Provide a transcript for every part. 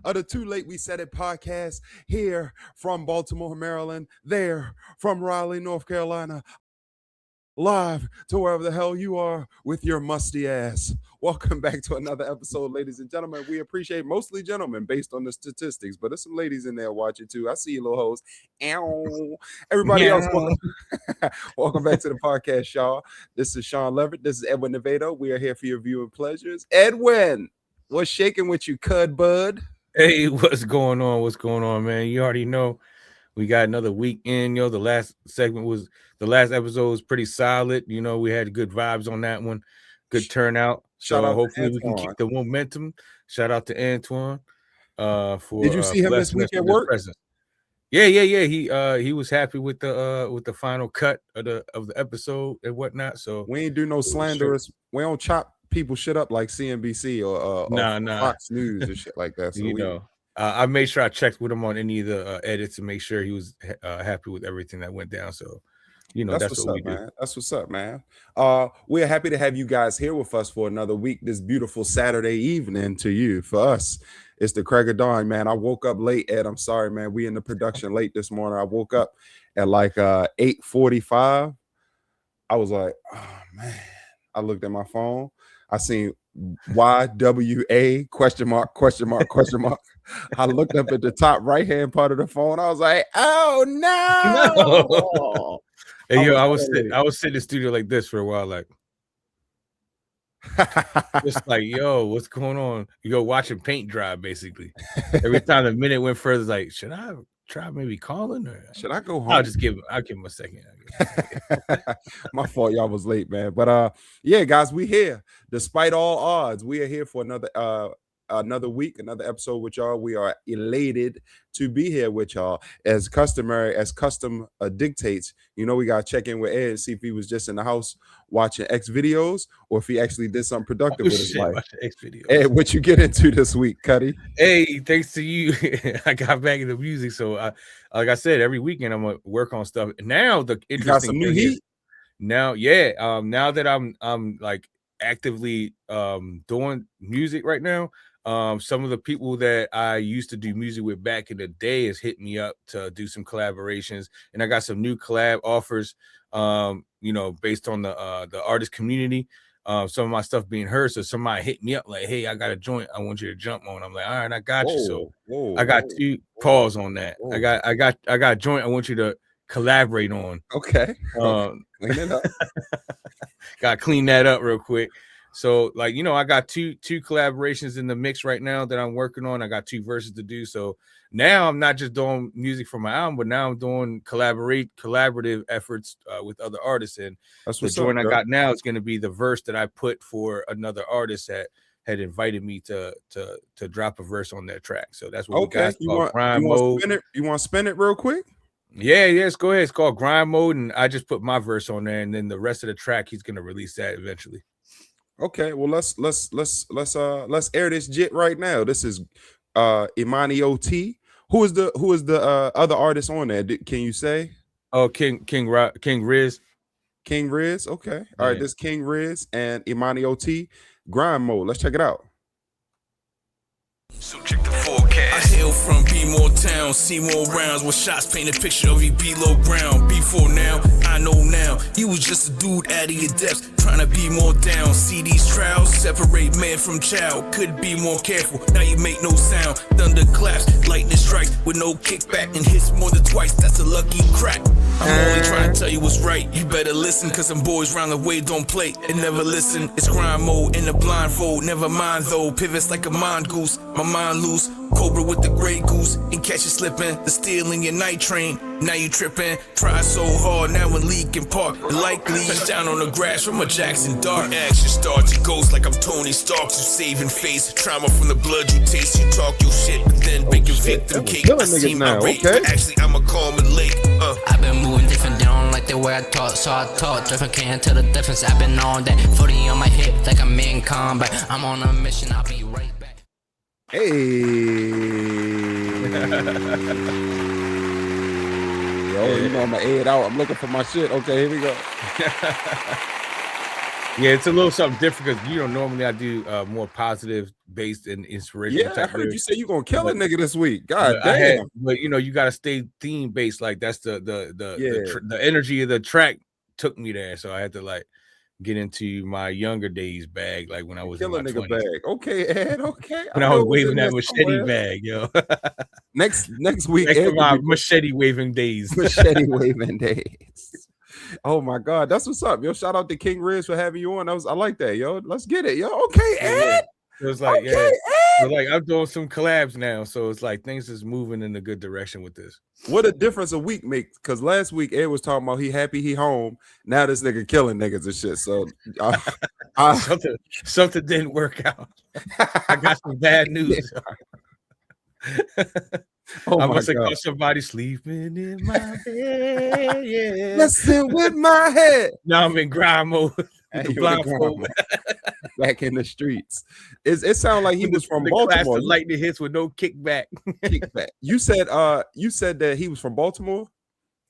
of the Too Late We Said It podcast, here from Baltimore, Maryland, there from Raleigh, North Carolina, live to wherever the hell you are with your musty ass. Welcome back to another episode, ladies and gentlemen. We appreciate mostly gentlemen based on the statistics, but there's some ladies in there watching too. I see you, little hoes. Ow. Everybody else, welcome back to the podcast, y'all. This is Sean Leverett. This is Edwin Nevado. We are here for your viewing pleasures. Edwin, what's shaking with you, cud bud? Hey, what's going on? What's going on, man? You already know we got another week in. The last episode was pretty solid. We had good vibes on that one. Good turnout. Shout out to hopefully we Antoine. can keep the momentum. Shout out to Antoine. For Did you see him this week at work? Yeah. He was happy with the final cut of the episode and whatnot. So we ain't do no slanderous. We don't chop people shit up like CNBC or Fox News and shit like that. So I made sure I checked with him on any of the edits to make sure he was happy with everything that went down. So that's what we do. Man. That's what's up, man. We're happy to have you guys here with us for another week. This beautiful Saturday evening to you. For us, it's the crack of dawn, man. I woke up late, Ed. I'm sorry, man. We in the production late this morning. I woke up at like 8:45. I was like, oh man. I looked at my phone. I seen YWA question mark. I looked up at the top right hand part of the phone. I was like, oh no. Hey, I was sitting in the studio like this for a while, like just like, yo, what's going on? Watching paint dry, basically. Every time the minute went further, like, should I try maybe calling or should I go home? I'll give him a second. My fault, y'all was late, man. But yeah, guys, we here. Despite all odds, we are here for another week, another episode with y'all. We are elated to be here with y'all. As custom dictates, we gotta check in with Ed and see if he was just in the house watching X videos or if he actually did something productive with his life. X videos. Ed, what you get into this week, Cuddy? Hey, thanks to you, I got back into music. So like I said, every weekend I'm gonna work on stuff. Now the interesting thing new heat? Now that I'm like actively doing music right now. Some of the people that I used to do music with back in the day has hit me up to do some collaborations, and I got some new collab offers. Based on the artist community, some of my stuff being heard. So somebody hit me up like, "Hey, I got a joint. I want you to jump on." I'm like, "All right, I got you." So I got two pause on that. I got a joint. I want you to collaborate on. Okay. Clean it up. Got to clean that up real quick. So, I got two collaborations in the mix right now that I'm working on. I got 2 verses to do. So now I'm not just doing music for my album, but now I'm doing collaborative efforts with other artists. And the joint I got now is going to be the verse that I put for another artist that had invited me to drop a verse on their track. So that's what we got. You want to spin it real quick? Yes, go ahead. It's called Grind Mode, and I just put my verse on there, and then the rest of the track he's going to release that eventually. Okay, well let's air this jit right now. This is Imani OT. Who is the other artist on there? Can you say? Oh, King Riz. King Riz. Okay, all right. This King Riz and Imani OT. Grind Mode. Let's check it out. So check the forecast. I hail from B-More Town, see more rounds with shots paint a picture of you below ground. Before now, I know now. You was just a dude out of your depths, trying to be more down. See these trials, separate man from child. Could be more careful, now you make no sound. Thunder claps, lightning strikes, with no kickback and hits more than twice. That's a lucky crack. I'm only trying to tell you what's right. You better listen, cause some boys round the way don't play and never listen. It's grind mode in the blindfold. Never mind though, pivots like a mongoose. My mind loose, Cobra with the gray goose. And catch you slipping, the steel in your night train. Now you tripping, try so hard, now in Lincoln Park. Likely, touch down on the grass from a Jackson Dart. Action starts, you ghost like I'm Tony Stark. You saving face, trauma from the blood you taste. You talk your shit, but then bake a victim cake. I see my rate, but actually I'm a calm and lake. I've been moving different, they don't like the way I talk, so I talk different, can't tell the difference. I've been on that 40 on my hip like I'm in combat. I'm on a mission, I'll be right back. Hey. Yo, I'm gonna add out. I'm looking for my shit. Okay, here we go. Yeah, it's a little something different because normally I do more positive based and inspirational Yeah, I type heard you lyrics. say you gonna kill a But, nigga this week. but God I had, damn. but you got to stay theme based. Like that's the Yeah. the energy of the track took me there, so I had to like get into my younger days bag, like when I was in Kill a my nigga 20s, bag. Okay, Ed. Okay. when I I know was it was waving in that there machete somewhere. bag, yo. Next week, Back Ed to will my be machete waving days. machete waving days. Oh my God, that's what's up, yo! Shout out to King Riz for having you on. I like that, yo. Let's get it, yo. Okay, Yeah. Ed. It was like, Okay, yeah. So Ed. like I'm doing some collabs now, so it's like things is moving in a good direction with this. What a difference a week makes. Because last week Ed was talking about he happy he home. Now this nigga killing niggas and shit. So Something didn't work out. I got some bad news. Oh I my must have God. caught somebody sleeping in my bed. Yeah. Messing with my head. Now I'm in grind mode with the You in the ground, blindfold. back in the streets. It sounded like he was from the class Baltimore. to lightning hits with no kickback. Kickback. You said that he was from Baltimore?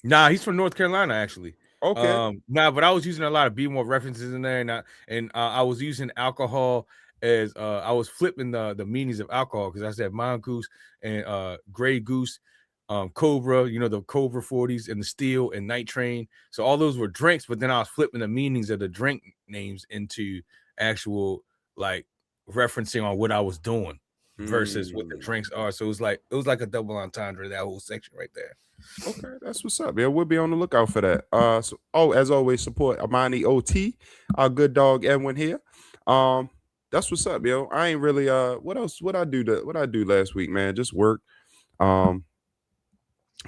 Nah, he's from North Carolina actually. Okay. But I was using a lot of Be More references in there, and I was using alcohol as I was flipping the meanings of alcohol because I said mongoose and gray goose, cobra, the cobra 40s and the steel and night train. So all those were drinks, but then I was flipping the meanings of the drink names into actual like referencing on what I was doing versus what the drinks are. So it was like a double entendre, that whole section right there. Okay, that's what's up. Yeah, we'll be on the lookout for that. As always, support Amani OT, our good dog Edwin here. That's what's up, yo. I ain't really what else what I do last week, man? Just work.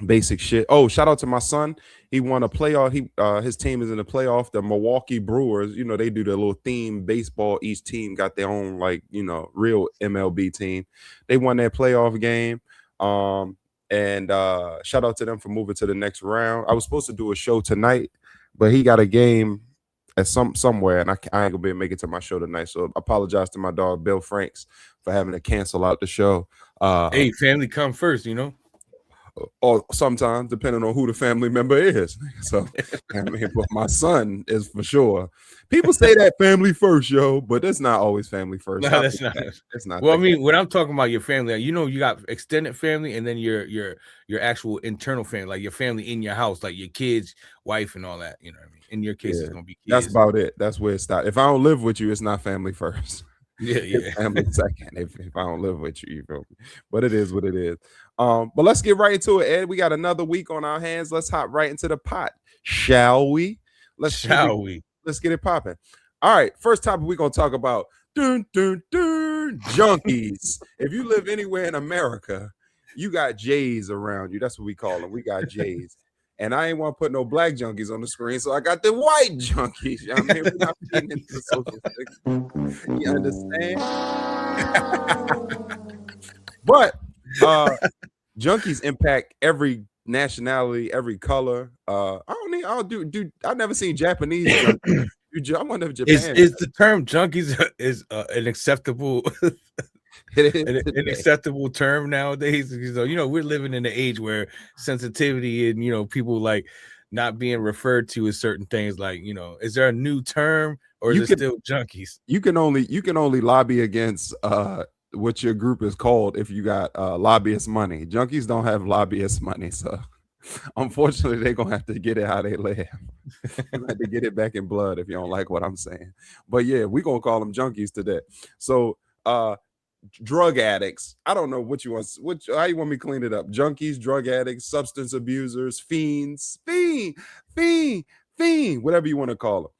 Basic shit. Oh, shout out to my son. He won a playoff. His team is in the playoff. The Milwaukee Brewers, they do their little theme baseball. Each team got their own real MLB team. They won their playoff game. And shout out to them for moving to the next round. I was supposed to do a show tonight, but he got a game at somewhere, and I ain't gonna be able to make it to my show tonight. So I apologize to my dog Bill Franks for having to cancel out the show. Hey, family come first, Or sometimes depending on who the family member is. So I mean, but my son is for sure. People say that family first, yo, but it's not always family first. No, that's not. It's not. Well, I mean, when I'm talking about your family, you got extended family, and then your actual internal family, like your family in your house, like your kids, wife, and all that. You know what I mean? In your case, it's gonna be kids. That's about it. That's where it stops. If I don't live with you, it's not family first. Yeah. Family second. If I don't live with you, you feel me? But it is what it is. But let's get right into it, Ed. We got another week on our hands. Let's hop right into the pot, shall we? Let's get it popping. All right. First topic we're gonna talk about junkies. If you live anywhere in America, you got J's around you. That's what we call them. We got J's. And I ain't want to put no black junkies on the screen, so I got the white junkies. You know what I mean? We're not feeding into the social stigma. You understand? But junkies impact every nationality, every color. I never seen Japanese junkies. I wonder if Japan is the term junkies is an acceptable an acceptable term nowadays. We're living in an age where sensitivity and people like not being referred to as certain things. Like, is there a new term or is it still junkies? You can only lobby against what your group is called if you got lobbyist money. Junkies don't have lobbyist money, so unfortunately they're gonna have to get it how they live. You have to get it back in blood if you don't like what I'm saying. But yeah, we're gonna call them junkies today. So drug addicts. I don't know how you want me to clean it up. Junkies, drug addicts, substance abusers, fiends, fiend, whatever you want to call them.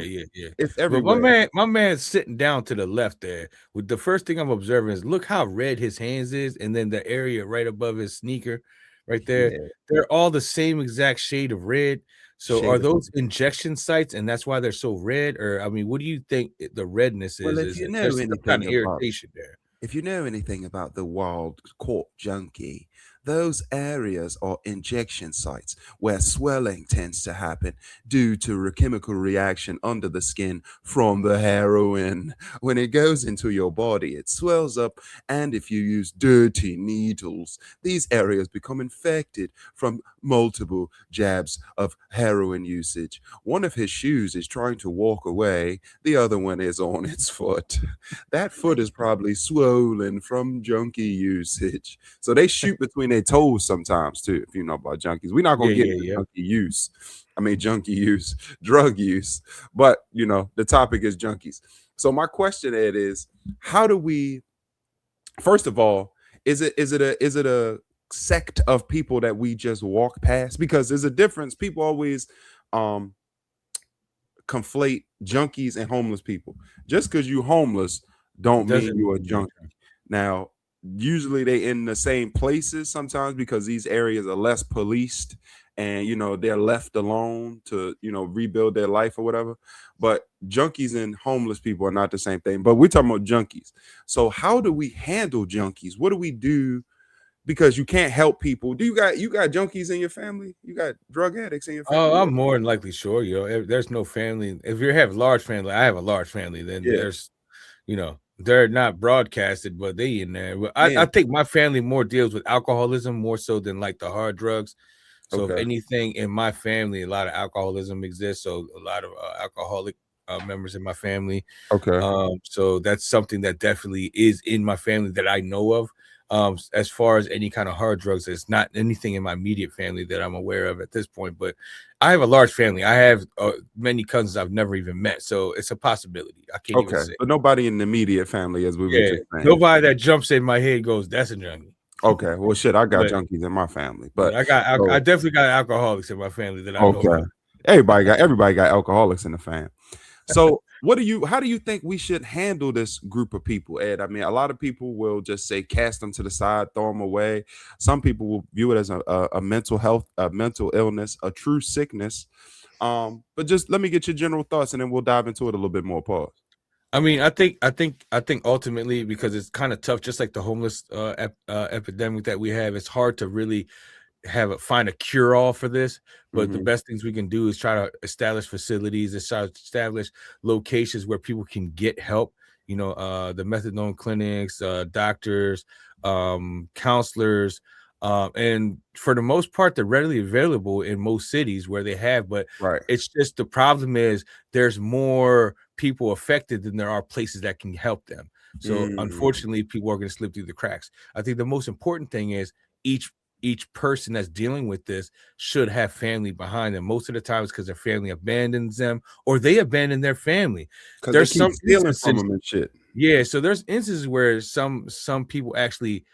Yeah. It's everywhere. But my man's sitting down to the left there. With the first thing I'm observing is look how red his hands is, and then the area right above his sneaker, right there. Yeah. They're all the same exact shade of red. So are those injection sites, and that's why they're so red? Or I mean, what do you think the redness is? Well, if you know anything kind of irritation there. If you know anything about the wild court junkie, Those areas are injection sites where swelling tends to happen due to a chemical reaction under the skin from the heroin. When it goes into your body, it swells up, and if you use dirty needles, these areas become infected from multiple jabs of heroin usage. One of his shoes is trying to walk away, the other one is on its foot. That foot is probably swollen from junkie usage. So they shoot between their toes sometimes too, if you know about junkies. We're not gonna Yeah, get yeah, into yeah. junkie use, drug use, but the topic is junkies. So my question, Ed, is how do we, first of all, is it a sect of people that we just walk past? Because there's a difference. People always um conflate junkies and homeless people. Just because you homeless don't mean Doesn't you're a mean you're junkie. Now, usually they in the same places sometimes because these areas are less policed, and they're left alone to rebuild their life or whatever. But junkies and homeless people are not the same thing. But we're talking about junkies. So how do we handle junkies? What do we do? Because you can't help people. Do you got junkies in your family? You got drug addicts in your Oh, family? I'm more than likely sure, if there's no family. If you have a large family, I have a large family, then Yeah. they're not broadcasted, but they in there. But I Man. think my family more deals with alcoholism more so than like the hard drugs. So if Okay. anything in my family, a lot of alcoholism exists. So a lot of alcoholic members in my family. Okay. So that's something that definitely is in my family that I know of. As far as any kind of hard drugs, it's not anything in my immediate family that I'm aware of at this point. But I have a large family. I have many cousins I've never even met, so it's a possibility. I can't even Okay. say. But nobody in the immediate family, as we were Yeah, just saying. nobody that jumps in my head goes, "That's a junkie." Okay. Well, shit, I got But junkies in my family. but But I so definitely got alcoholics in my family that I know okay. about. Everybody got alcoholics in the fam. So how do you think we should handle this group of people, Ed? I mean, a lot of people will just say cast them to the side, throw them away. Some people will view it as a mental health, a mental illness, a true sickness. But just let me get your general thoughts, and then we'll dive into it a little bit more. Pause. I mean, I think ultimately, because it's kind of tough, just like the homeless epidemic that we have, it's hard to really find a cure all for this. But the Hmm. best things we can do is try to establish facilities, establish locations where people can get help. The methadone clinics, doctors, counselors, and for the most part, they're readily available in most cities where they have. But Right. it's just the problem is there's more people affected than there are places that can help them. So Mm. unfortunately, people are going to slip through the cracks. I think the most important thing is each person that's dealing with this should have family behind them. Most of the time it's because their family abandons them or they abandon their family. Because they There's keep some stealing from instances, them and shit. yeah, so there's instances where some people actually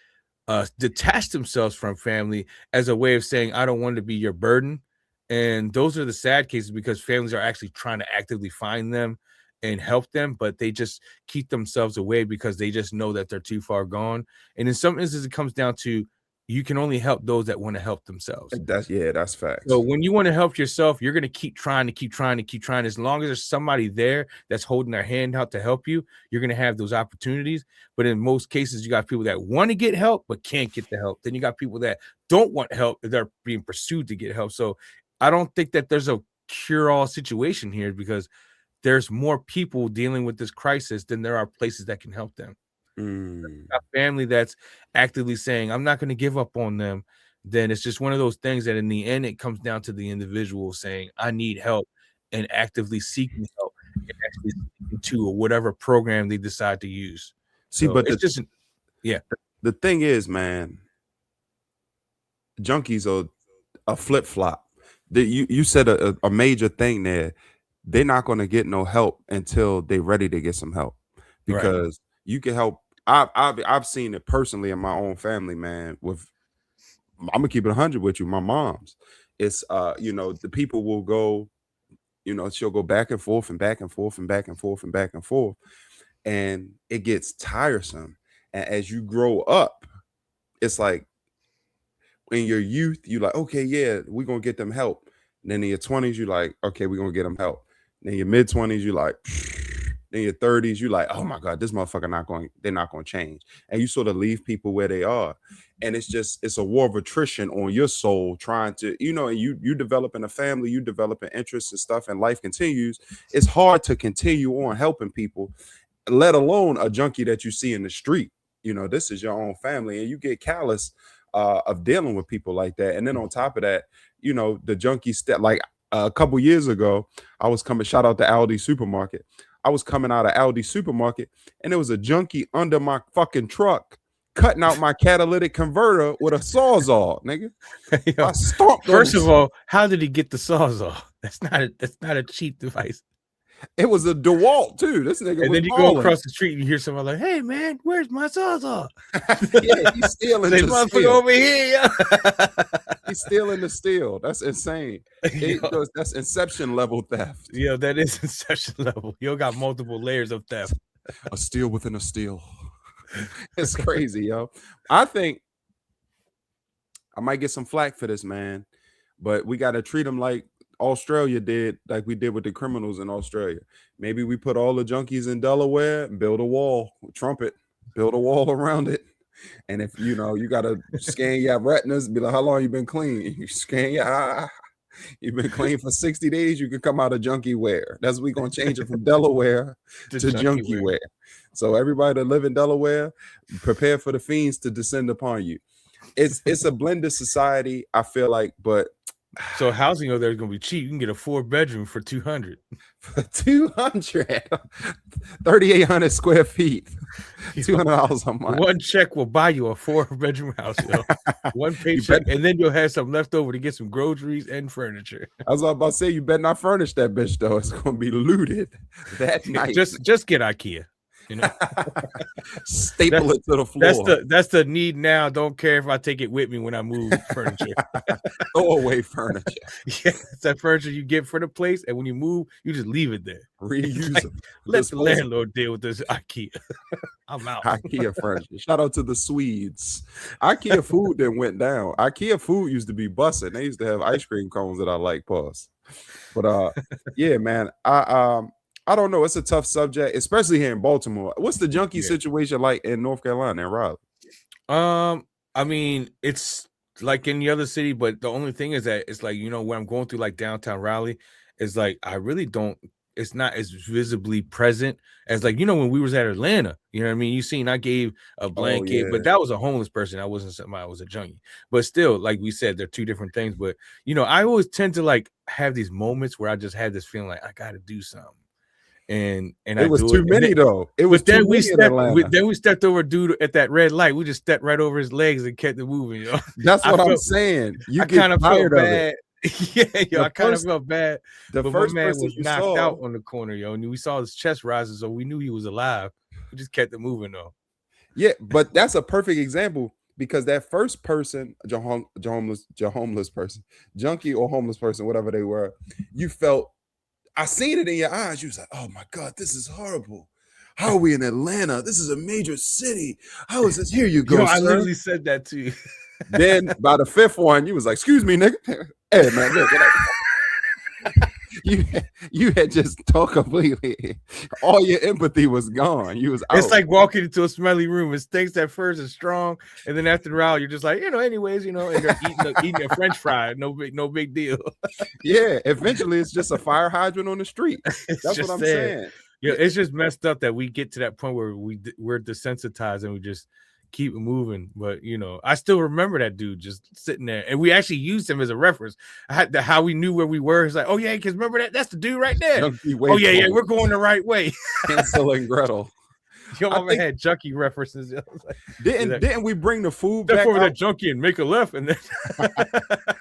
detach themselves from family as a way of saying, I don't want to be your burden. And those are the sad cases because families are actually trying to actively find them and help them, but they just keep themselves away because they just know that they're too far gone. And in some instances, it comes down to you can only help those that want to help themselves. That's So facts. when you want to help yourself, you're going to keep trying to keep trying to keep trying. As long as there's somebody there that's holding their hand out to help you, you're going to have those opportunities. But in most cases, you got people that want to get help but can't get the help. Then you got people that don't want help, they're being pursued to get help. So I don't think that there's a cure-all situation here because there's more people dealing with this crisis than there are places that can help them. Mm. A family that's actively saying, I'm not going to give up on them, then it's just one of those things that in the end, it comes down to the individual saying, I need help and actively seeking help and actually sticking to whatever program they decide to use. See, So but it's just, yeah, the thing is, man, junkies are a flip flop. You said a major thing there. They're not going to get no help until they're ready to get some help, right. because you can help. I've seen it personally in my own family, man. I'm gonna keep it 100 with you. My mom's. It's the people will go. She'll go back and forth and back and forth and back and forth and back and forth, and it gets tiresome. And as you grow up, it's like in your youth, you like, okay, yeah, we're gonna get them help. And then in your 20s, you like, okay, we're gonna get them help. And in your mid 20s, you like, Then your 30s, you like, oh my God, this motherfucker they're not going to change. And you sort of leave people where they are. And it's a war of attrition on your soul trying to, and you developing a family, you developing interests and stuff, and life continues. It's hard to continue on helping people, let alone a junkie that you see in the street. This is your own family, and you get callous of dealing with people like that. And then on top of that, the junkie step, like a couple years ago, I was coming, shout out to Aldi supermarket. I was coming out of Aldi supermarket, and there was a junkie under my fucking truck cutting out my catalytic converter with a sawzall, nigga. Yo, I stomped. First of all, how did he get the sawzall? That's not a cheap device. It was a DeWalt too. This nigga. And then you go across the street and you hear someone like, "Hey man, where's my sawzall?" Yeah, he's stealing the motherfucker steel over here. He's stealing the steel. That's insane. That's Inception level theft. Yeah, that is Inception level. You got multiple layers of theft. A steal within a steal. It's crazy, yo. I think I might get some flack for this, man, but we got to treat them like Australia did, like we did with the criminals in Australia. Maybe we put all the junkies in Delaware and build a wall, trumpet, build a wall around it. And if you got to scan your retinas, be like, how long you been clean? You scan your eye. You've been clean for 60 days. You can come out of junkie wear. That's we're gonna change it from Delaware to junkie wear. So everybody that live in Delaware, prepare for the fiends to descend upon you. It's a blended society, I feel like, but so housing over there is gonna be cheap. You can get a 4-bedroom for $200. For 3,800 square feet, $200 a month. One check will buy you a 4-bedroom house. One paycheck, and then you'll have some left over to get some groceries and furniture. I was about to say, you better not furnish that bitch though. It's gonna be looted that night. Just get IKEA. Staple it to the floor. That's the need now. Don't care if I take it with me when I move furniture. Throw away furniture. Yeah, it's that furniture you get for the place, and when you move, you just leave it there. Reuse it. Let the landlord deal with this IKEA. I'm out. IKEA furniture. Shout out to the Swedes. IKEA food then went down. IKEA food used to be busting. They used to have ice cream cones that I like. Pause. But yeah, man. I don't know. It's a tough subject, especially here in Baltimore. What's the junkie situation like in North Carolina and Raleigh? I mean, it's like any other city, but the only thing is that it's like, when I'm going through like downtown Raleigh, it's like I really don't, it's not as visibly present as like, when we was at Atlanta, you know what I mean? You seen I gave a blanket, but that was a homeless person. That wasn't somebody, I was a junkie. But still, like we said, they're two different things. But I always tend to like have these moments where I just had this feeling like I gotta do something. And it was too many though. It was then we stepped over a dude at that red light. We just stepped right over his legs and kept it moving. That's what I'm saying. I kind of felt bad. I kind of felt bad. The first man was knocked out on the corner, and we saw his chest rising, so we knew he was alive. We just kept it moving though. Yeah, but that's a perfect example because that first person, homeless person, junkie or homeless person, whatever they were, you felt. I seen it in your eyes. You was like, oh my God, this is horrible. How are we in Atlanta? This is a major city. How is this? Here you go. I literally said that to you. Then by the fifth one, you was like, excuse me, nigga. Hey, man, look. You had just talked completely. All your empathy was gone. You was out. It's like walking into a smelly room. It stinks at first, it's strong, and then after a while, you're just like, anyways, and they're eating a French fry. No big deal. Yeah, eventually it's just a fire hydrant on the street. That's what I'm saying. Yeah, it's just messed up that we get to that point where we're desensitized and we just keep moving. But I still remember that dude just sitting there, and we actually used him as a reference. How we knew where we were. He's like, oh yeah, because remember that's the dude right there. Oh yeah, we're going the right way. Hansel and Gretel. Your mama had junkie references. Didn't we bring the food back over that junkie and make a left, and then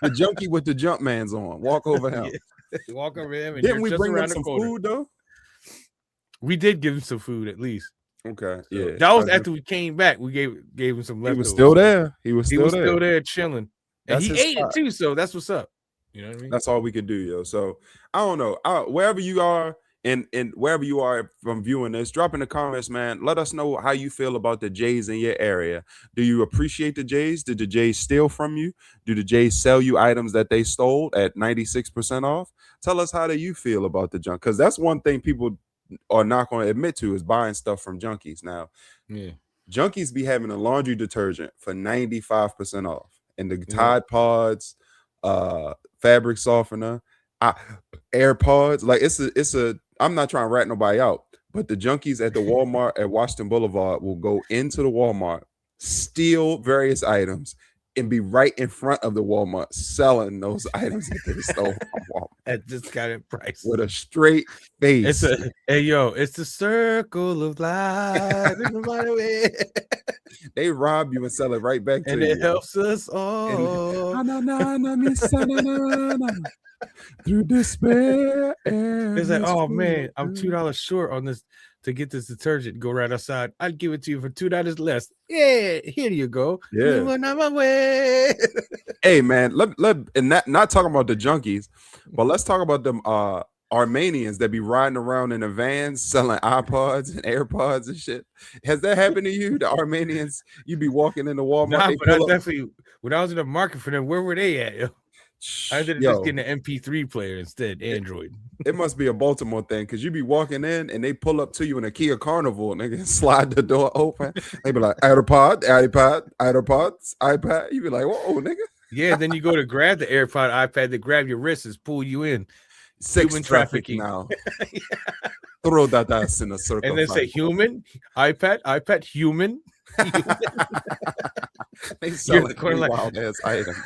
the junkie with the jump man's on, walk over him. Yeah. Walk over him. And didn't we bring him some food though? We did give him some food at least. Okay, yeah. That was after we came back. We gave him some leftovers. He was still there. He was still there chilling. And he ate it too, so that's what's up. You know what I mean? That's all we could do, yo. So I don't know. Wherever you are and wherever you are from viewing this, drop in the comments, man. Let us know how you feel about the Jays in your area. Do you appreciate the Jays? Did the Jays steal from you? Do the Jays sell you items that they stole at 96% off? Tell us how do you feel about the junk? Because that's one thing people are not going to admit to is buying stuff from Junkies. Now, Yeah. Junkies be having a laundry detergent for 95% off, and the Tide Pods, fabric softener, AirPods. Like it's a. I'm not trying to rat nobody out, but the Junkies at the Walmart at Washington Boulevard will go into the Walmart, steal various items, and be right in front of the Walmart selling those items that they stole from Walmart At discounted price with a straight face. It's the circle of life. They rob you and sell it right back to And you. it helps us all. Through despair. It's like, oh man, I'm $2 short on this to get this detergent. Go right outside. I'd give it to you for $2 less. Yeah, here you go. Yeah. Moving on my way. Hey man, and not talking about the Junkies, but let's talk about them Armenians that be riding around in a van selling iPods and AirPods and shit. Has that happened to you? The Armenians, you be walking in the Walmart. Nah, but I definitely, when I was in the market for them, where were they at? Yo? I ended up just getting an MP3 player instead, Android. It must be a Baltimore thing, because you be walking in and they pull up to you in a Kia Carnival and they can slide the door open. They be like, iPods, iPad. You be like, whoa, nigga. Yeah, then you go to grab the AirPod, iPad, to grab your wrists and pull you in. Sex trafficking now. Throw that ass in a circle. And then say human, iPad, human. They sell it like wild ass items.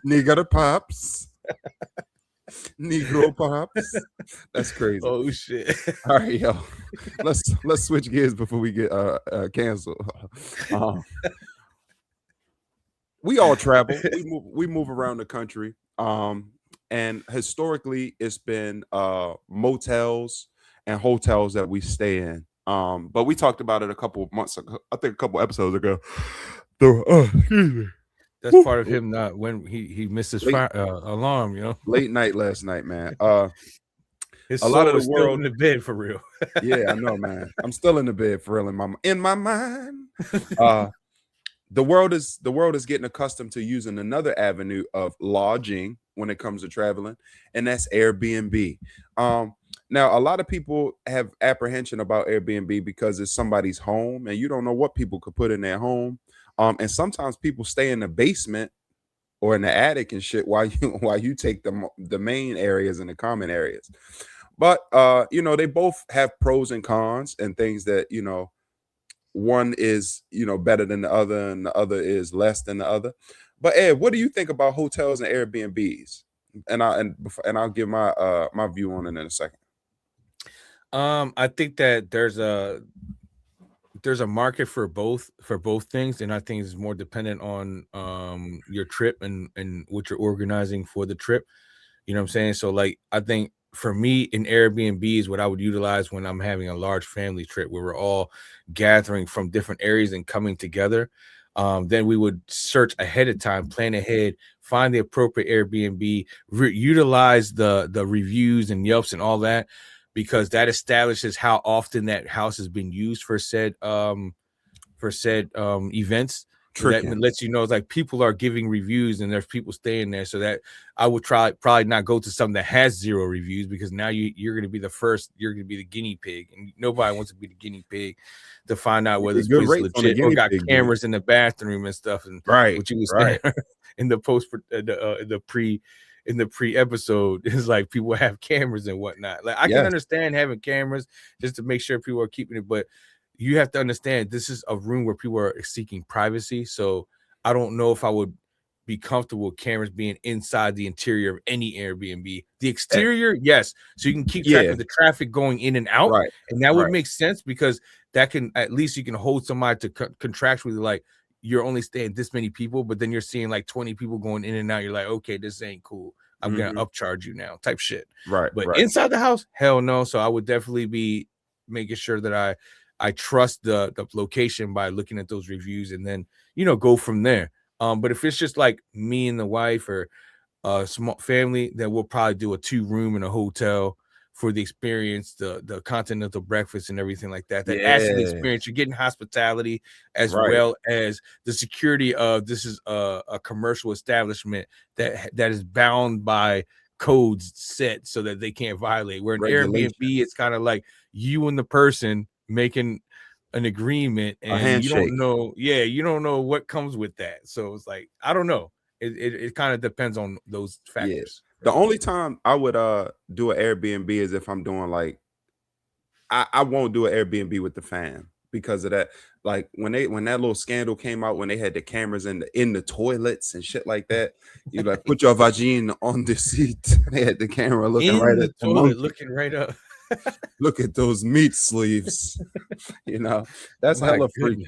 Nigger pops. Negro pops. That's crazy. Oh shit. All right, yo. Let's switch gears before we get canceled. We all travel. We move around the country. And historically it's been motels and hotels that we stay in. But we talked about it a couple of months ago, I think a couple episodes ago. Excuse me. That's part of him not when he missed his alarm, you know. Late night last night, man. His lot of the world in the bed for real. Yeah, I know, man. I'm still in the bed for real in my mind. The world is getting accustomed to using another avenue of lodging when it comes to traveling, and that's Airbnb. Now, a lot of people have apprehension about Airbnb because it's somebody's home, and you don't know what people could put in their home. And sometimes people stay in the basement or in the attic and shit while you take the main areas and the common areas. But they both have pros and cons and things that one is better than the other and the other is less than the other. But Ed, what do you think about hotels and Airbnbs? And I'll give my my view on it in a second. I think that there's a market for both things, and I think it's more dependent on your trip and what you're organizing for the trip. You know what I'm saying? So like, I think for me, an Airbnb is what I would utilize when I'm having a large family trip where we're all gathering from different areas and coming together. Then we would search ahead of time, plan ahead, find the appropriate Airbnb, utilize the reviews and Yelps and all that, because that establishes how often that house has been used for said events. So that lets you know it's like people are giving reviews and there's people staying there. So that I would probably not go to something that has 0 reviews, because now you're going to be the first, you're going to be the guinea pig, and nobody wants to be the guinea pig to find out whether this place is legit or got cameras in the bathroom and stuff. And what you was saying in the pre episode is like people have cameras and whatnot. Like I can understand having cameras just to make sure people are keeping it, but you have to understand this is a room where people are seeking privacy. So I don't know if I would be comfortable with cameras being inside the interior of any Airbnb. The exterior, yes, so you can keep track of the traffic going in and out, and that would make sense, because that can, at least you can hold somebody to contractually, like, you're only staying this many people, but then you're seeing like 20 people going in and out. You're like, okay, this ain't cool. I'm gonna upcharge you now, type shit. But inside the house, hell no. So I would definitely be making sure that I trust the location by looking at those reviews, and then go from there. But if it's just like me and the wife or a small family, then we'll probably do a 2-room in a hotel for the experience, the continental breakfast and everything like that. That adds to the experience. You're getting hospitality as well as the security of this is a commercial establishment that is bound by codes set so that they can't violate. Where in Regulations. Airbnb, it's kind of like you and the person making an agreement, and you don't know. Yeah, you don't know what comes with that. So it's like, I don't know. It kind of depends on those factors. The only time I would do an Airbnb is if I'm doing like I won't do an Airbnb with the fam because of that. Like when that little scandal came out when they had the cameras in the toilets and shit like that, you like put your vagina on the seat. They had the camera looking In right the at the toilet, monkey. looking right up. Look at those meat sleeves. That's hella freaky.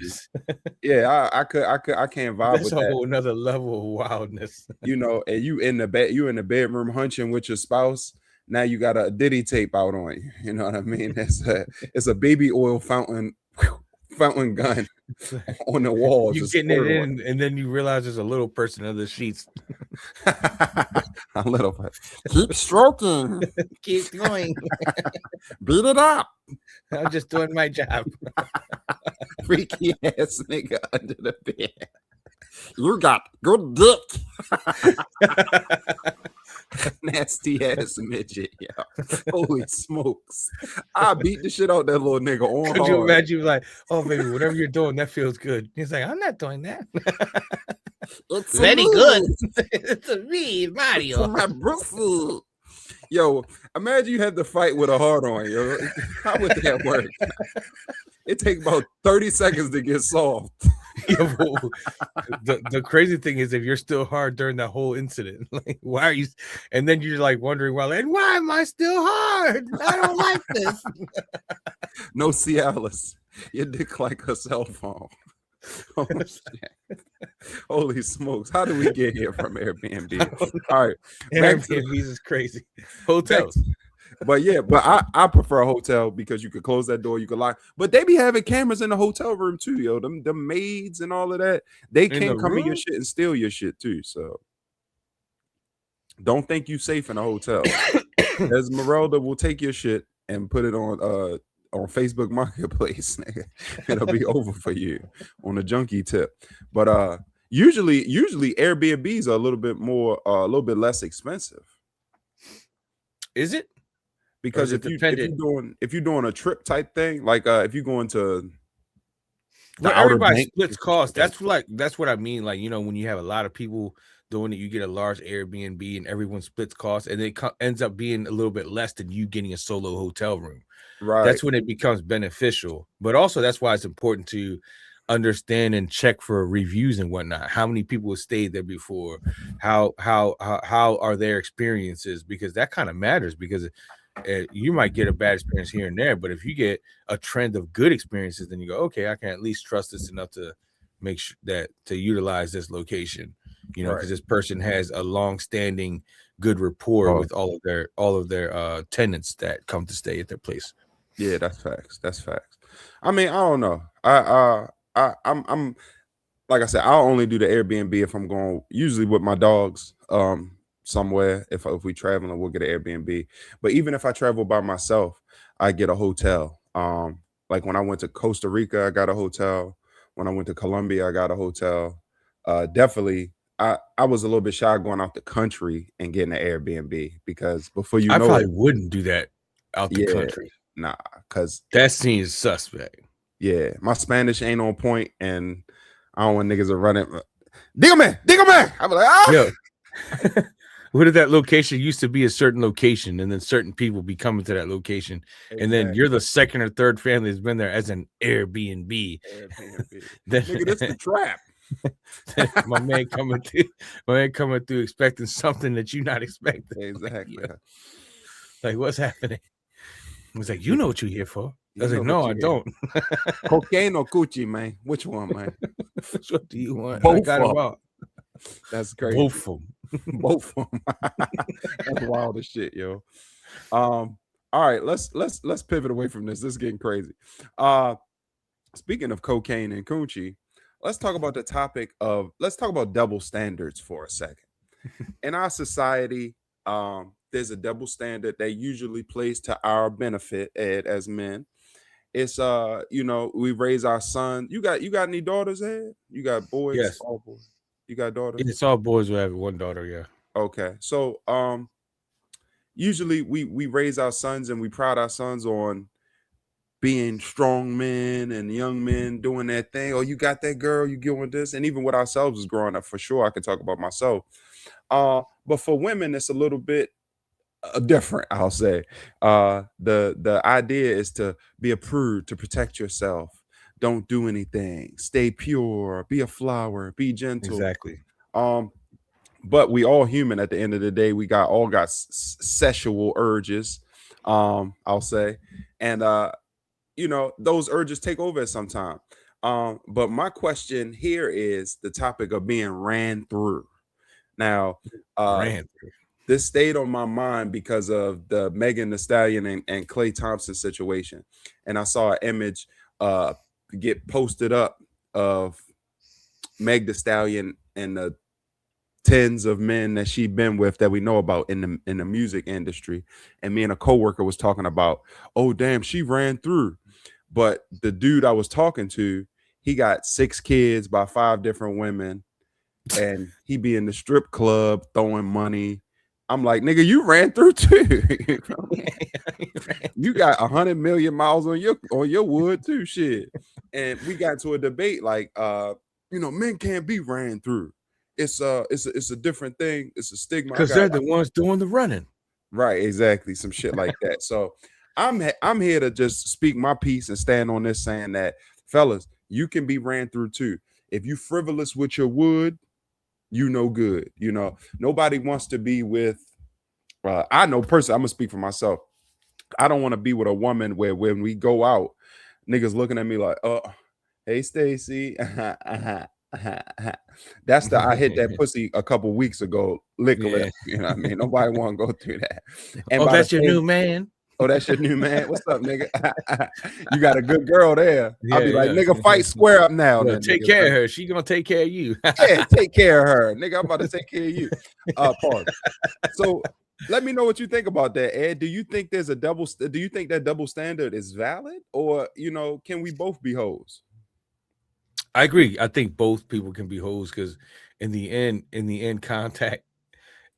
Yeah, I can't vibe That's with a that. whole another level of wildness. And you in the bedroom hunching with your spouse. Now you got a Diddy tape out on you. You know what I mean? It's a baby oil fountain gun on the wall. You're getting it in, and then you realize there's a little person under the sheets. A little bit. Keep stroking. Keep going. Beat it up. I'm just doing my job. Freaky ass nigga under the bed. You got good dick. Nasty ass midget, yeah. Holy smokes. I beat the shit out that little nigga on. Could you imagine, you like, oh baby, whatever you're doing, that feels good. He's like, I'm not doing that. It's very good. It's a me, Mario. My Brooksy. Yo, imagine you had to fight with a hard on, yo. How would that work? It takes about 30 seconds to get soft. The crazy thing is, if you're still hard during that whole incident, like, why are you? And then you're like wondering, well, and why am I still hard? I don't like this. No Cialis. Your dick like a cell phone. Oh, shit. Holy smokes. How did we get here from Airbnb? All right. Airbnb is crazy. Hotels. But yeah, but I prefer a hotel because you could close that door, you could lock. But they be having cameras in the hotel room too, yo. Them maids and all of that. They can come in your shit and steal your shit too. So don't think you safe in a hotel. Esmeralda will take your shit and put it on Facebook Marketplace. It'll be over for you on a junkie tip. But usually Airbnbs are a little bit less expensive. Is it? Because if you're doing a trip type thing, like if you're going to everybody splits costs. That's what I mean. Like, when you have a lot of people doing it, you get a large Airbnb and everyone splits costs, and it ends up being a little bit less than you getting a solo hotel room. Right. That's when it becomes beneficial. But also that's why it's important to understand and check for reviews and whatnot. How many people have stayed there before? How are their experiences? Because that kind of matters, because you might get a bad experience here and there, but if you get a trend of good experiences, then you go, okay, I can at least trust this enough to make sure that to utilize this location, because this person has a long-standing good rapport with all of their tenants that come to stay at their place. Yeah, that's facts. I mean, I don't know. I'm like I said, I'll only do the Airbnb if I'm going usually with my dogs. Somewhere if we traveling, we'll get an Airbnb. But even if I travel by myself, I get a hotel. Like when I went to Costa Rica, I got a hotel. When I went to Colombia, I got a hotel. Definitely, I was a little bit shy going out the country and getting an Airbnb, because before you know, I probably wouldn't do that out the country. Nah, because that seems suspect. Yeah, my Spanish ain't on point, and I don't want niggas to run it. Dígame. I'm like, Yo. What if that location used to be a certain location, and then certain people be coming to that location, and then you're the second or third family that's been there as an Airbnb. Then, nigga, this the trap. my man coming through expecting something that you're not expecting. Exactly. Like, what's happening? I was like, you know what you're here for. I was like, no, I don't. Cocaine or coochie, man? Which one, man? What do you want? Both I got them all. That's crazy. Both of them. Both of them. That's wild as shit, yo. All right, let's pivot away from this. This is getting crazy. Speaking of cocaine and coochie, let's talk about double standards for a second. In our society, there's a double standard that usually plays to our benefit, Ed, as men. It's we raise our son. You got any daughters, Ed? You got boys? Yes. All boys. You got daughters? It's all boys who have one daughter, yeah. Okay. So usually we raise our sons and we pride our sons on being strong men and young men doing that thing. Oh, you got that girl, you get with this. And even with ourselves as growing up, for sure, I can talk about myself. But for women, it's a little bit different, I'll say. The idea is to be a prude, to protect yourself. Don't do anything. Stay pure. Be a flower. Be gentle. Exactly. But we all human at the end of the day. We all got sexual urges. I'll say, and those urges take over at some time. But my question here is the topic of being ran through. Now, Ran through. this stayed on my mind because of the Megan Thee Stallion and Klay Thompson situation, and I saw an image get posted up of Meg Thee Stallion and the tens of men that she'd been with that we know about in the music industry, and me and a coworker was talking about, oh damn, she ran through. But the dude I was talking to, he got 6 kids by 5 different women, and he be in the strip club throwing money. I'm like, nigga, you ran through too. You got 100 million miles on your wood too, shit. And we got to a debate like, men can't be ran through. It's a different thing. It's a stigma because they're the ones doing the running. Right, exactly, some shit like that. So I'm here to just speak my piece and stand on this, saying that, fellas, you can be ran through too. If you frivolous with your wood, you no good. Nobody wants to be with. I know personally, I'm gonna speak for myself. I don't want to be with a woman where when we go out, niggas looking at me like, oh, hey Stacy. That's the I hit that pussy a couple weeks ago. Lick. You know what I mean? Nobody want to go through that. And that's your new man. Oh, that's your new man. What's up, nigga? You got a good girl there. I'll be like, nigga, fight square up now. Then, take care of her. She gonna take care of you. Yeah, take care of her, nigga. I'm about to take care of you. Pause. So let me know what you think about that, Ed. Do you think there's do you think that double standard is valid, or can we both be hoes? I agree. I think both people can be hoes because in the end contact,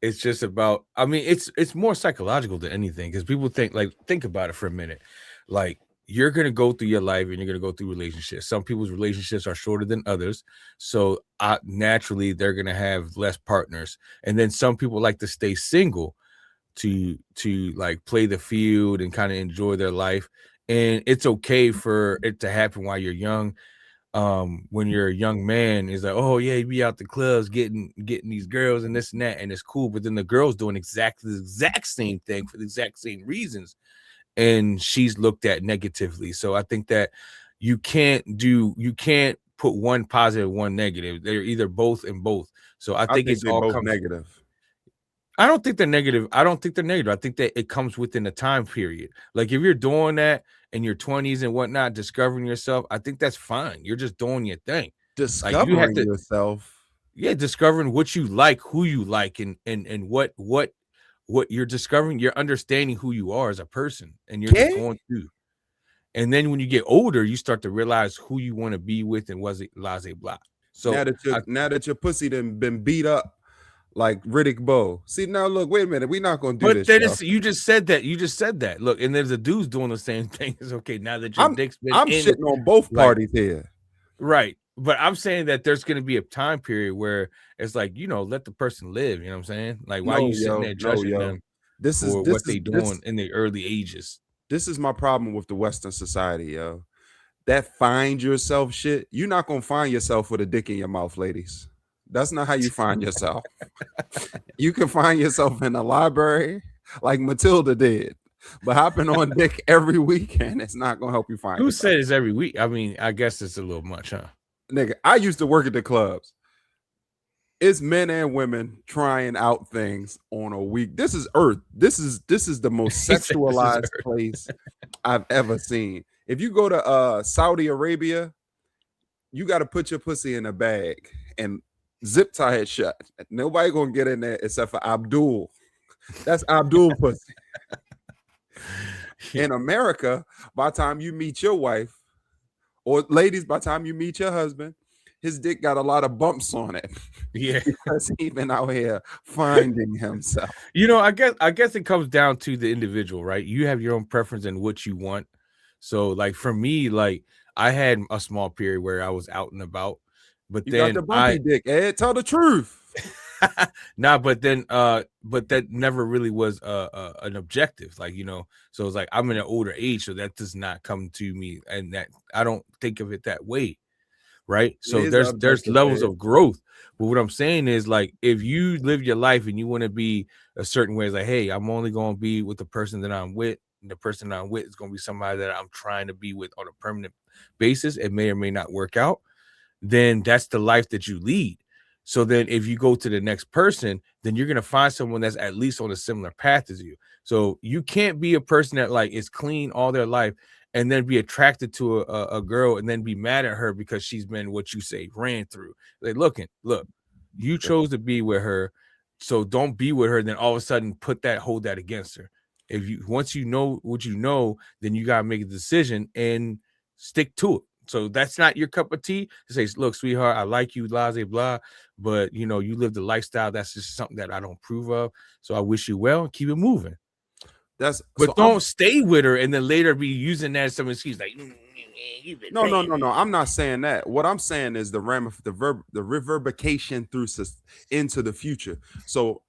it's just about, I mean, it's more psychological than anything, because people think about it for a minute. Like, you're going to go through your life and you're going to go through relationships. Some people's relationships are shorter than others. So naturally, they're going to have less partners. And then some people like to stay single to like play the field and kind of enjoy their life. And it's okay for it to happen while you're young. When you're a young man, it's like, oh yeah, you be out the clubs getting these girls and this and that, and it's cool. But then the girl's doing exactly the exact same thing for the exact same reasons, and she's looked at negatively. So I think that you can't put one positive, one negative. They're either both and both. So I think it's all both negative. I don't think they're negative. I think that it comes within a time period. Like if you're doing that in your 20s and whatnot, discovering yourself, I think that's fine. You're just doing your thing. Discovering yourself. Yeah, discovering what you like, who you like, and what you're discovering. You're understanding who you are as a person, and you're just going through. And then when you get older, you start to realize who you want to be with and was it blase blah. So now that your pussy done been beat up like Riddick Bowe. See, now look, wait a minute. We're not gonna do this. But then you just said that. Look, and there's a dude's doing the same thing. It's okay now that your dick's been I'm shitting on both parties here. Right. But I'm saying that there's gonna be a time period where it's like, let the person live. You know what I'm saying? Like, why are you sitting there judging them for what they doing in the early ages? This is my problem with the Western society, yo. That find yourself shit. You're not gonna find yourself with a dick in your mouth, ladies. That's not how you find yourself. You can find yourself in a library like Matilda did, but hopping on dick every weekend, it's not gonna help you find Who yourself. said it's every week? I mean, I guess it's a little much, huh? Nigga, I used to work at the clubs. It's men and women trying out things on a week. This is Earth. This is the most sexualized place I've ever seen. If you go to Saudi Arabia, you got to put your pussy in a bag and zip tie it shut. Nobody gonna get in there except for Abdul. That's Abdul pussy. In America, by the time you meet your wife, or ladies, by the time you meet your husband, his dick got a lot of bumps on it. Yeah. Because he been out here finding himself. You know, I guess it comes down to the individual, right? You have your own preference and what you want. So, like for me, like I had a small period where I was out and about, but You then got the bumpy dick, Ed. Tell the truth. but that never really was an objective, like, you know. So it's like I'm in an older age, so that does not come to me, and that I don't think of it that way, right? So there's levels of growth. But what I'm saying is, like, if you live your life and you want to be a certain way, it's like, hey, I'm only going to be with the person that I'm with, and the person that I'm with is going to be somebody that I'm trying to be with on a permanent basis. It may or may not work out. Then that's the life that you lead. So then if you go to the next person, then you're going to find someone that's at least on a similar path as you. So you can't be a person that like is clean all their life and then be attracted to a girl and then be mad at her because she's been what you say ran through. Like, look, you chose to be with her, so don't be with her. Then all of a sudden hold that against her. If you once you know what you know, then you gotta make a decision and stick to it. So that's not your cup of tea to say, look, sweetheart, I like you, blah, blah, blah, but you know, you live the lifestyle. That's just something that I don't approve of. So I wish you well and keep it moving. Don't stay with her and then later be using that as some excuse. Like, no. I'm not saying that. What I'm saying is the reverberation through into the future. So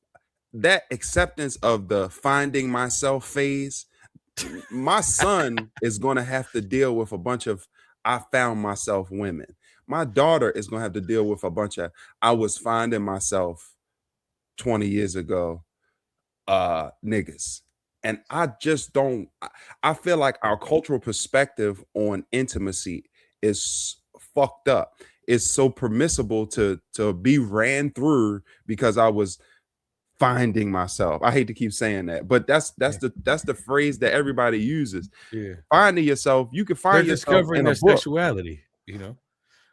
that acceptance of the finding myself phase, my son is going to have to deal with a bunch of I found myself women. My daughter is going to have to deal with a bunch of I was finding myself 20 years ago niggas. And I just don't, I feel like our cultural perspective on intimacy is fucked up. It's so permissible to be ran through because I was finding myself. I hate to keep saying that, but that's the phrase that everybody uses. Yeah. Finding yourself, you can find yourself discovering in a their book. sexuality, you know.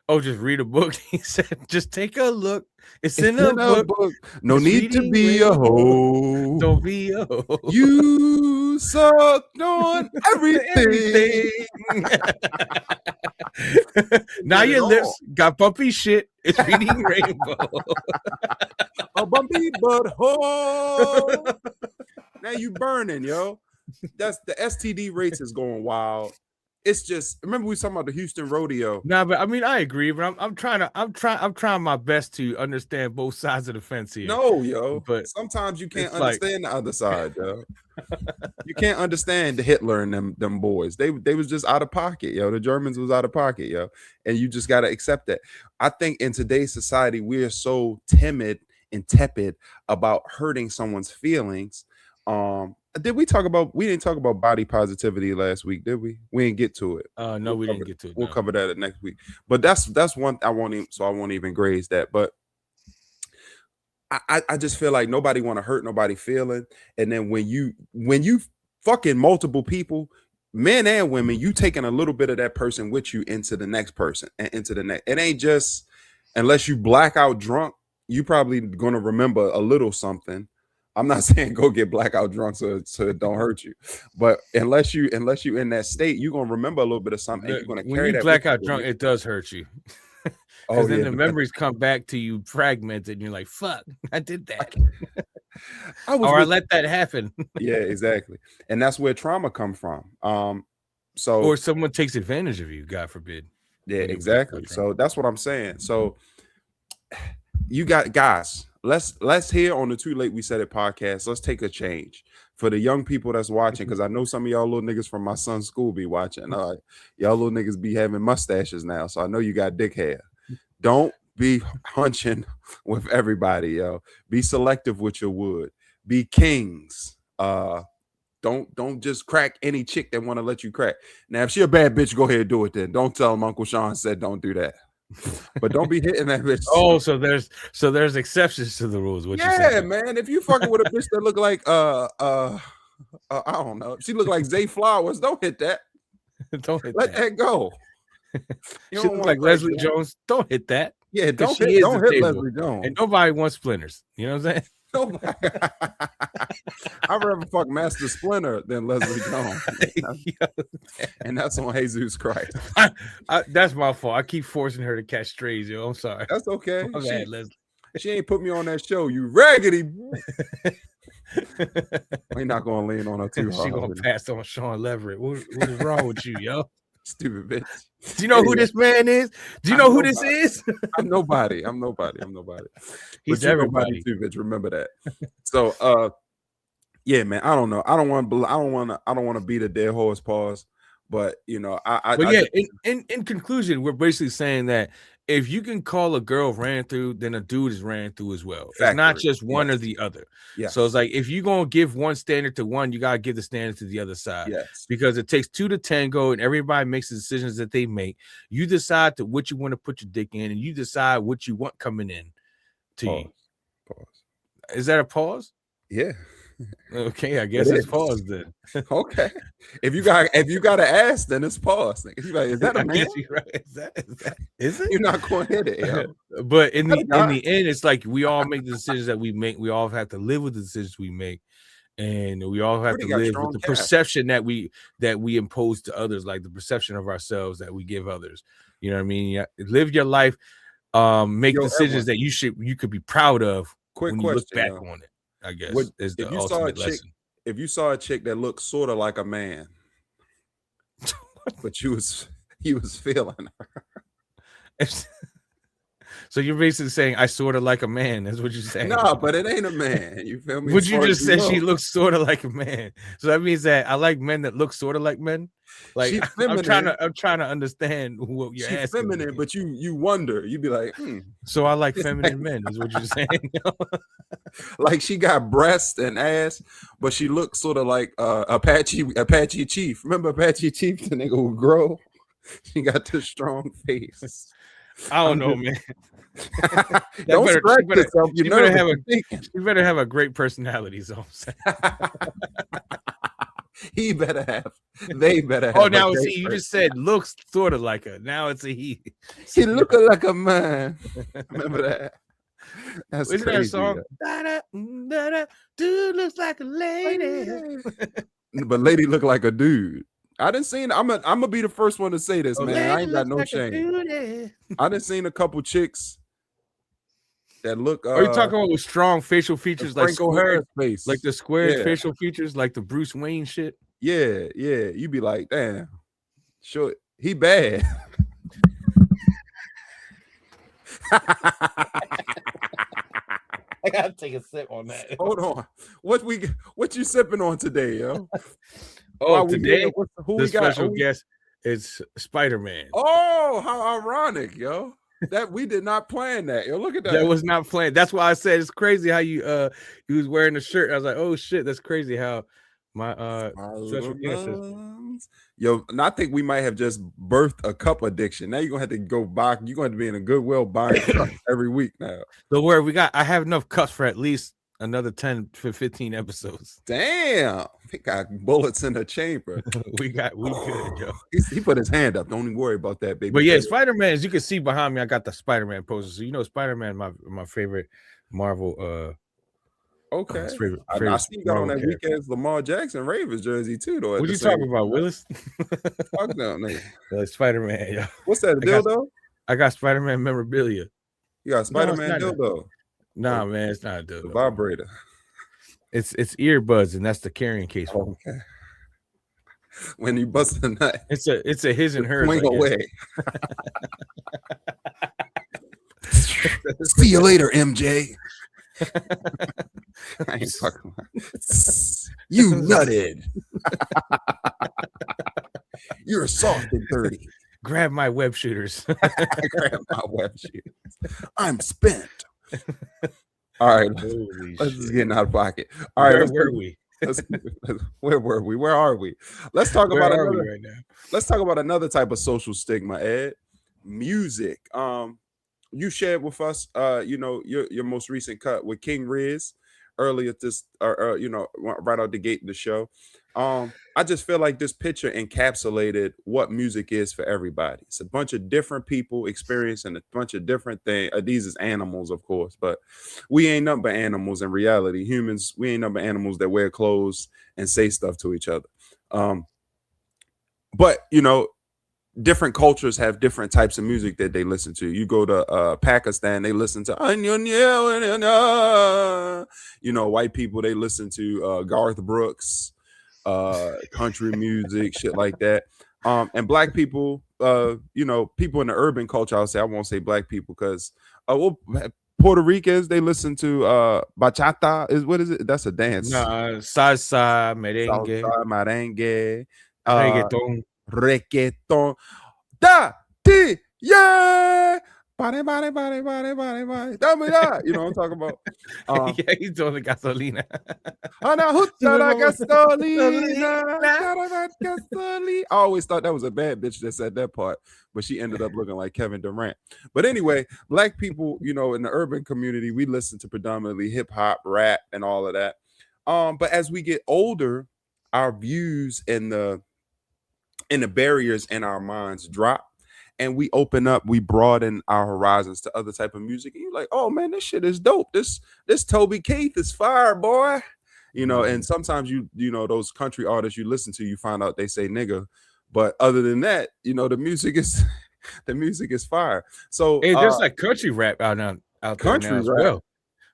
Oh, just read a book. He said, just take a look. It's in a book. No need to be a hoe. Don't be a hoe. You sucked on everything. Now your lips got bumpy shit. It's reading rainbow. A bumpy butthole. Now you burning, yo. That's the STD rates is going wild. It's just, remember we talking about the Houston rodeo. Nah, but I mean I agree, but I'm trying my best to understand both sides of the fence here. No, yo, but sometimes you can't understand the other side, yo. You can't understand the Hitler and them boys. They was just out of pocket, yo. The Germans was out of pocket, yo. And you just gotta accept that. I think in today's society, we are so timid and tepid about hurting someone's feelings. We didn't talk about body positivity last week, did we? We didn't get to it. No, we didn't get to it. We'll cover that next week. But that's one I won't even graze that. But I just feel like nobody want to hurt nobody feeling. And then when you fucking multiple people, men and women, you taking a little bit of that person with you into the next person and into the next. It ain't just unless you blackout drunk, you probably gonna remember a little something. I'm not saying go get blackout drunk so it don't hurt you, but unless you in that state, you're gonna remember a little bit of something. And you're gonna carry when you that blackout drunk, it does hurt you. Because then the memories come back to you fragmented, and you're like, "Fuck, I did that," I let that happen. Yeah, exactly, and that's where trauma come from. Or someone takes advantage of you, God forbid. Yeah, exactly. So that's what I'm saying. So you got guys. Let's hear on the Too Late We Said It podcast. Let's take a change for the young people that's watching, because I know some of y'all little niggas from my son's school be watching. Y'all little niggas be having mustaches now, so I know you got dick hair. Don't be hunching with everybody, yo. Be selective with your wood. Be kings. Don't just crack any chick that want to let you crack. Now, if she a bad bitch, go ahead and do it then. Don't tell them Uncle Shawn said don't do that. But don't be hitting that bitch. Oh, so there's exceptions to the rules. Yeah, man. If you fucking with a bitch that look like I don't know, she look like Zay Flowers, don't hit that. Don't hit Let that go. She look like Leslie Jones. Don't hit that. Yeah, don't hit Leslie Jones. And nobody wants splinters. You know what I'm saying? Nobody. I'd rather fuck Master Splinter than Leslie Jones. And that's on Jesus Christ. That's my fault. I keep forcing her to catch strays, yo. I'm sorry. That's okay. My bad, Leslie. She ain't put me on that show, you raggedy. We're not gonna lean on her too hard. She gonna pass on Sean Leverett. What is wrong with you, yo? Stupid bitch. Do you know who this man is? Do you know who this is? I'm nobody. He's everybody too, bitch. Remember that. So yeah, man. I don't know. I don't want to beat a dead horse. Pause. But you know, in conclusion, we're basically saying that if you can call a girl ran through, then a dude is ran through as well. Factory. It's not just one or the other. Yes. So it's like if you're gonna give one standard to one, you gotta give the standard to the other side. Yes. Because it takes two to tango, and everybody makes the decisions that they make. You decide to what you want to put your dick in, and you decide what you want coming in to you. Pause. Is that a pause? Yeah. Okay, I guess it's pause then. Okay. If you got to ask, then it's pause. Like, is that a man? Right. Is it? You're not going to hit it, yo. But in the end, it's like we all make the decisions that we make. We all have to live with the decisions we make, and we all have to live with the perception that we impose to others, like the perception of ourselves that we give others. You know what I mean? Live your life, make decisions that you could be proud of when you look back on it. I guess is the ultimate lesson. If you saw a chick that looked sort of like a man, but you was feeling her. So you're basically saying I sort of like a man. That's what you're saying. No, but it ain't a man. You feel me? But you just said she looks sort of like a man. So that means that I like men that look sort of like men. Like I'm trying to understand what you're asking. Feminine, but you wonder. You'd be like, So I like feminine men, is what you're saying. Like she got breast and ass, but she looks sort of like Apache Chief. Remember Apache Chief, the nigga who grow? She got this strong face. I don't know, man. Don't scratch yourself. You better have a great personality. So he better have. They better have. Oh, now see, you just said looks sort of like a. Now it's a he. He looking like a man. Remember that? That's Isn't crazy, that a song? Da-da, dude looks like a lady. But lady look like a dude. I didn't see. I'm gonna be the first one to say this, man. I ain't got no shame. I done seen a couple chicks that look. Are you talking about with strong facial features like square face, like the square facial features, like the Bruce Wayne shit? Yeah. You be like, damn, sure, he bad. I gotta take a sip on that. Hold on, what you sipping on today, yo? Oh, today the special guest is Spider-Man. Oh, how ironic, yo! That we did not plan that. Yo, look at that. That was not planned. That's why I said it's crazy how you was wearing the shirt. I was like, oh shit, that's crazy how my special guest is. Yo, and I think we might have just birthed a cup addiction. Now you're gonna have to go buy. You're going to be in a Goodwill buying cups every week now. Don't worry, I have enough cups for at least another 10 to 15 episodes. Damn, we got bullets in the chamber. we good, yo. He put his hand up. Don't even worry about that, baby. But yeah, Spider-Man, as you can see behind me, I got the Spider-Man poster. So you know, Spider-Man, my favorite Marvel. Okay, I see you got on that weekend's Lamar Jackson Ravens jersey too, though. What you talking about, Willis? Fuck no, nigga. Spider-Man, yo. What's that, a dildo? I got Spider-Man memorabilia. You got Spider-Man dildo? Nah, man, it's not a dildo. The vibrator. It's earbuds, and that's the carrying case. Okay. When you bust the nut, it's a his and hers. Swing away. See you later, MJ. I ain't talking about. You nutted. You're soft and dirty. Grab my web shooters. Grab my web shooters. I'm spent. All right, let's just get out of pocket. All right, where were we? Where were we? Where are we? Let's talk about another right now. Let's talk about another type of social stigma, Ed. Music. You shared with us, your most recent cut with King Riz, earlier this, or you know, right out the gate of the show. I just feel like this picture encapsulated what music is for everybody. It's a bunch of different people experiencing a bunch of different things. These is animals, of course, but we ain't nothing but animals in reality. Humans, we ain't nothing but animals that wear clothes and say stuff to each other. But you know, different cultures have different types of music that they listen to. You go to Pakistan, they listen to you know, white people, they listen to Garth Brooks, country music, shit like that. And black people, you know, people in the urban culture, I'll say, I won't say black people because well, Puerto Ricans, they listen to bachata. What is it? That's a dance. Nah, salsa, merengue, Salsa, merengue, reggaeton. reggaeton. Da, ti, yeah. Body, body, body, body, body, body. Dame da. You know what I'm talking about? Yeah, he's doing the gasolina. Ana hutta la gasolina. Gasolina. I always thought that was a bad bitch that said that part, but she ended up looking like Kevin Durant. But anyway, black people, you know, in the urban community, we listen to predominantly hip hop, rap, and all of that. But as we get older, our views and the barriers in our minds drop, and we open up, we broaden our horizons to other type of music. And you're like, oh man, this shit is dope. This Toby Keith is fire, boy. You know, and sometimes you know, those country artists you listen to, you find out they say nigga, but other than that, you know, the music is fire. So Hey, there's like country rap out there country now as rap. well.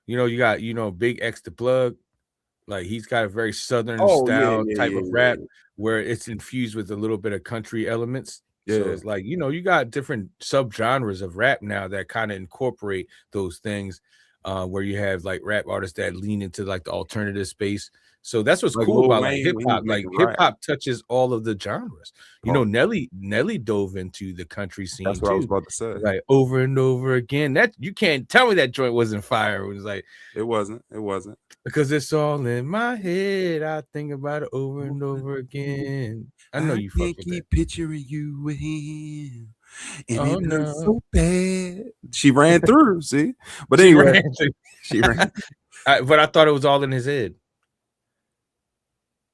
You know, you got, you know, Big X the Plug. Like he's got a very southern Oh, style yeah, type yeah, of yeah, rap yeah. where it's infused with a little bit of country elements. So Yeah. it's like, you know, you got different subgenres of rap now that kind of incorporate those things, where you have like rap artists that lean into like the alternative space. So that's what's Like cool Lil about like Wayne, hip when he was hop. Like making hip rap. hop touches all of the genres. You know, Pause. Nelly dove into the country scene That's what I was too. about to say. Like over and over again. That you can't tell me that joint wasn't fire. It was like, It wasn't. because it's all in my head. I think about it over and over again. I know you fuck can't with keep that. picturing you with him. And Oh, it hurts no. so bad. She ran through, see? But She anyway, ran through. she ran. But I thought it was all in his head.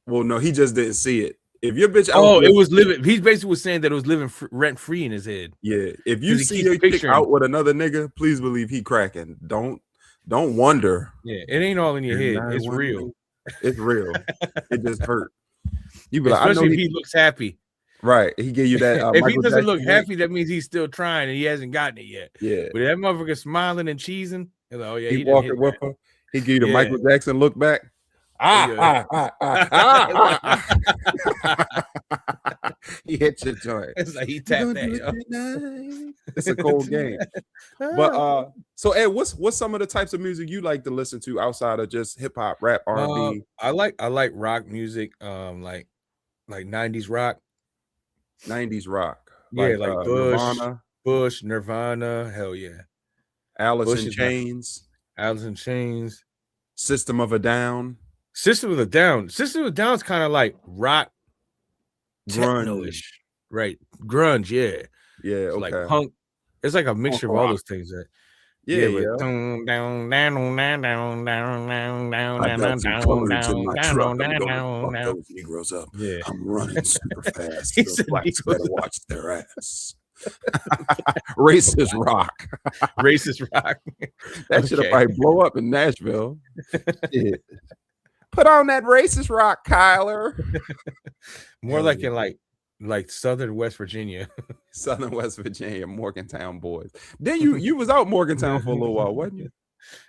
Well, no, he just didn't see it. If your bitch Oh, out it was living. He basically was saying that it was living rent free in his head. yeah. If you 'Cause he see keeps your chick picturing- out with another nigga, please believe he cracking. Don't wonder. Yeah, it ain't all in your head. And I It's wonder- real. It's real. It just hurt. You be like, I know Especially if he he looks happy. right. He gave you that. If he Michael doesn't Jackson look wink. happy, that means he's still trying and he hasn't gotten it yet. Yeah. But that motherfucker smiling and cheesing, you're like, oh yeah, He done walking hit with that. her. He give you the Yeah. Michael Jackson look back. He hit your joint. It's like he You tapped gonna that. do Yo. it tonight? It's a cold game. But so Ed, what's some of the types of music you like to listen to outside of just hip hop, rap, R&B? I like rock music, like 90s rock. 90s rock. Yeah, like Bush, Nirvana, hell yeah. Alice Bush in is my- Chains, Alice in Chains. System of a Down, System of a Down. System of a Down's kind of like rock techno-ish. Right. Grunge, yeah. Yeah, It's okay. like punk. It's like a mixture of all rock. those things. Yeah, but yeah. down, down, down, down, down, down, down, down, I got some down, colors in down, my down, truck. I'm down, gonna down, fuck down. those Negroes up. Yeah. I'm running super fast. He Those said blacks Negroes better watch their ass. Racist rock. Racist rock. That should have Okay. probably blow up in Nashville. Shit. Put on that racist rock, Kyler. More Hell like yeah. in like southern West Virginia. Southern West Virginia, Morgantown boys. Then you was out Morgantown for a little while, wasn't you?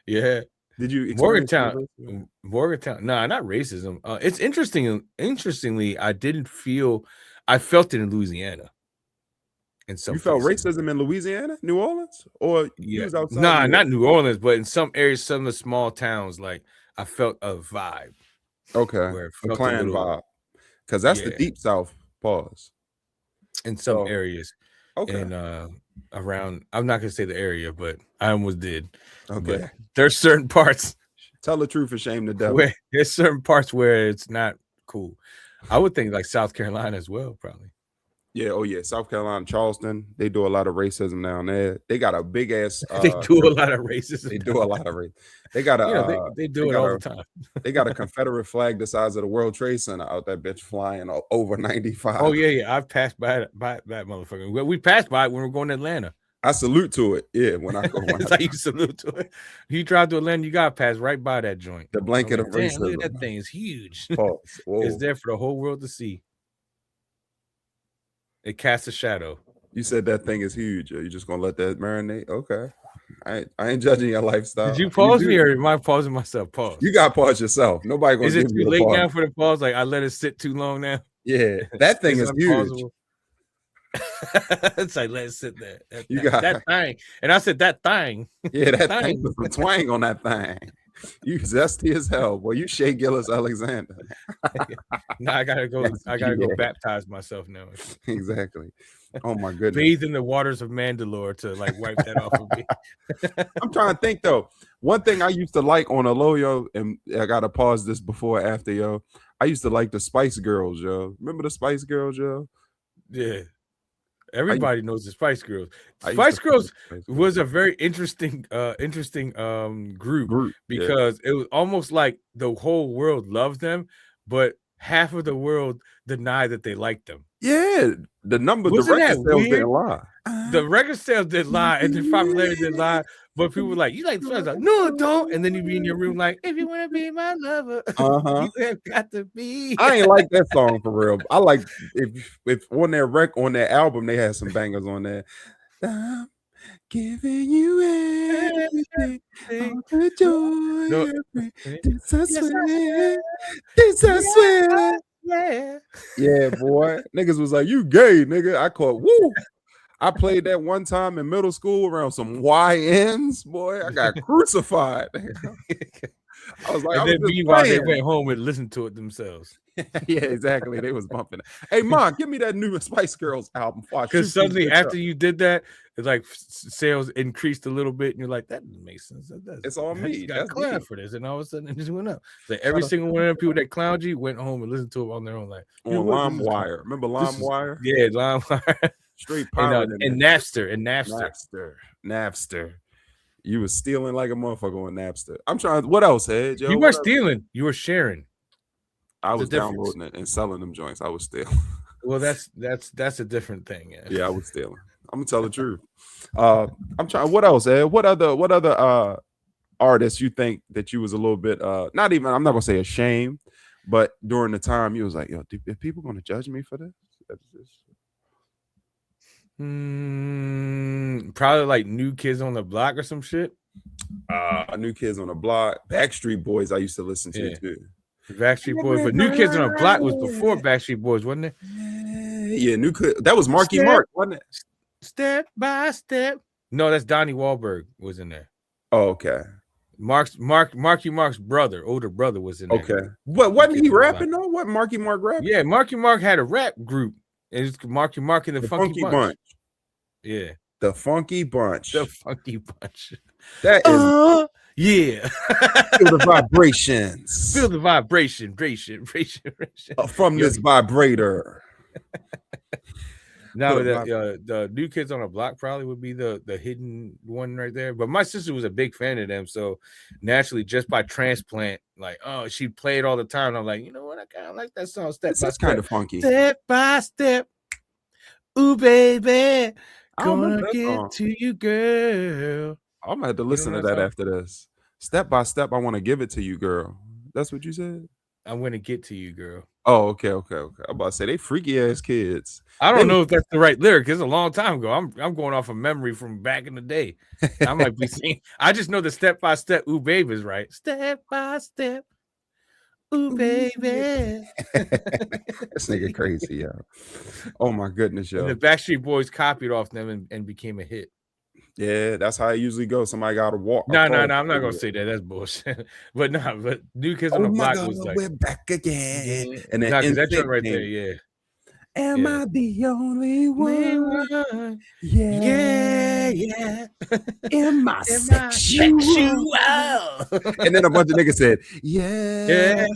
Yeah. Did you experience Morgantown. Nah, not racism. It's interesting. Interestingly, I felt it in Louisiana. In some You felt places. racism in Louisiana, New Orleans, or you Yeah. was outside? Nah, New not New Orleans, but in some areas, some of the small towns, like I felt a vibe. Okay, Where it a felt clan little- vibe, because that's the Yeah. deep South. Pause. in some So, areas. Okay, And around, I'm not gonna say the area, but I almost did. okay. But there's certain parts Tell the truth and shame the devil. where there's certain parts where it's not cool. I would think like South Carolina as well, probably. Yeah, oh yeah, South Carolina, Charleston. They do a lot of racism down there. They got a big ass. They do a lot of racism. They do a lot of racism. They got a. They do it all the time. They got a Confederate flag the size of the World Trade Center out that bitch flying over 95. Oh yeah. I've passed by that motherfucker. We passed by it when we were going to Atlanta. I salute to it. Yeah, when I go. It's like you salute to it. You drive to Atlanta, you gotta pass right by that joint. The blanket of racism. Look at that thing, it's huge. It's there for the whole world to see. It casts a shadow. You said that thing is huge. Are you just gonna let that marinate? Okay. I ain't judging your lifestyle. Did you pause me or am I pausing myself? Pause. You got pause yourself. Nobody gonna. Is it too late now for the pause? Like I let it sit too long now. Yeah, that thing is huge. It's like let it sit there. That thing, and I said that thing. Yeah, that thing with some twang on that thing. You zesty as hell, boy. You Shea Gillis Alexander. No, I gotta go. I gotta go baptize myself now. Exactly. Oh my goodness. Bathe in the waters of Mandalore to like wipe that off of me. I'm trying to think though. One thing I used to like on a low, yo, and I gotta pause this before or after, yo. I used to like the Spice Girls, yo. Remember the Spice Girls, yo? Yeah. Everybody knows the Spice Girls. Spice Girls was a very interesting group because it was almost like the whole world loved them, but half of the world denied that they liked them. Yeah, the record sales didn't lie. The record sales did lie, and the popularity did lie. But people were like, "You like the Spice?" Like, no, don't. And then you be in your room like, "If you want to be my lover, you have got to be." I ain't like that song for real. I like if on their album they had some bangers on there. I'm giving you everything, all the joy, this I swear, this I swear. Yeah, boy. Niggas was like, you gay, nigga. I caught woo. I played that one time in middle school around some YNs, boy. I got crucified. I was like, and then meanwhile, they went home and listened to it themselves. Yeah, exactly. They was bumping it. Hey, Mom, give me that new Spice Girls album. Because suddenly after you did that, it's like sales increased a little bit, and you're like, that doesn't make sense. It's on me. Got clown for this, and all of a sudden it just went up. Like every single one of the people that clowned you went home and listened to it on their own. Like on LimeWire. Remember LimeWire? Yeah, LimeWire. Straight power. And Napster. You was stealing like a motherfucker on Napster. I'm trying. What else, Ed? You weren't stealing. You were sharing. I was downloading it and selling them joints. I was stealing. Well, that's a different thing. Yeah, I was stealing. I'm gonna tell the truth. I'm trying. What else, Ed? What other artists you think that you was a little bit not even? I'm not gonna say ashamed, but during the time you was like, yo, are people gonna judge me for this? Probably like New Kids on the Block or some shit. New Kids on the Block, Backstreet Boys. I used to listen to too. Backstreet Boys, but New Kids on the Block was before Backstreet Boys, wasn't it? Yeah, That was Marky Mark, wasn't it? Step by step. No, that's Donnie Wahlberg was in there. Oh, okay. Marky Mark's older brother was in there. Okay. What wasn't he rapping though? What Marky Mark rapping? Yeah, Marky Mark had a rap group. It's Marky Mark and the Funky Bunch. Yeah. The Funky Bunch. The Funky Bunch. That is yeah. Feel the vibrations. Feel the vibration. From this vibrator. Now the New Kids on the Block probably would be the hidden one right there. But my sister was a big fan of them, so naturally, just by transplant, like she played all the time. And I'm like, you know what? I kind of like that song. That's kind of funky. Step by step, ooh baby, gonna get to you, girl. I'm gonna have to listen to that after this. Step by step, I want to give it to you, girl. That's what you said. I'm gonna get to you, girl. Oh, okay. I'm about to say they freaky ass kids. I don't know if that's the right lyric. It's a long time ago. I'm going off of memory from back in the day. I might be singing. I just know the step by step. Ooh, baby is right. Step by step. Ooh, baby. This nigga crazy, yo. Oh my goodness, yo. And the Backstreet Boys copied off them and became a hit. Yeah, that's how it usually goes. Somebody got to walk. No, I'm not gonna say that. That's bullshit. But New Kids on the Block was like, we're back again. Yeah. And then that joint right there, yeah. Am I the only one? Yeah. Am I sexual? And then a bunch of niggas said, yeah.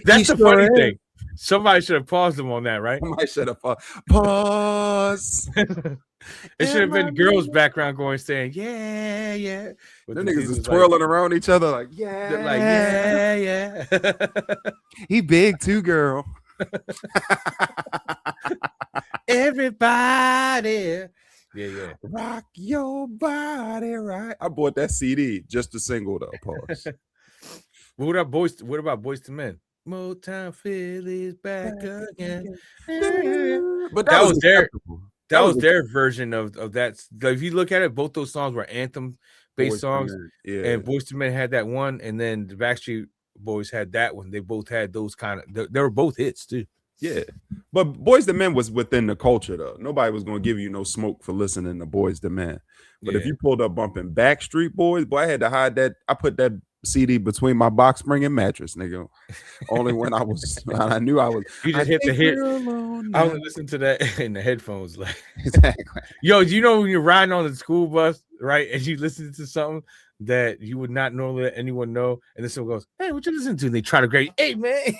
That's the funny thing. Somebody should have paused them on that, right? Somebody should have pause. It should have been girls' background going saying, yeah, yeah. But Them the niggas dude is was twirling around each other like, yeah, they're like, yeah, yeah. he big too, girl. Everybody. Yeah. Rock your body right. I bought that CD, just the single though. Pause. What about Boys to Men? Motown Philly's back again. But That was their acceptable. that was their version of that. If you look at it, both those songs were anthem based Boys to songs. Men, yeah. And Boys to Men had that one, and then the Backstreet Boys had that one. They both had those kind of. They were both hits too. Yeah, but Boys to Men was within the culture though. Nobody was gonna give you no smoke for listening to Boys to Men. But if you pulled up bumping Backstreet Boys, boy, I had to hide that. I put that CD between my box spring and mattress, nigga. Only when I knew I was. You just hit the hit. I was listening to that in the headphones, like exactly. Yo, you know when you're riding on the school bus, right, and you listen to something that you would not normally let anyone know, and then someone goes, "Hey, what you listening to?" And they try to grab you. Hey, man,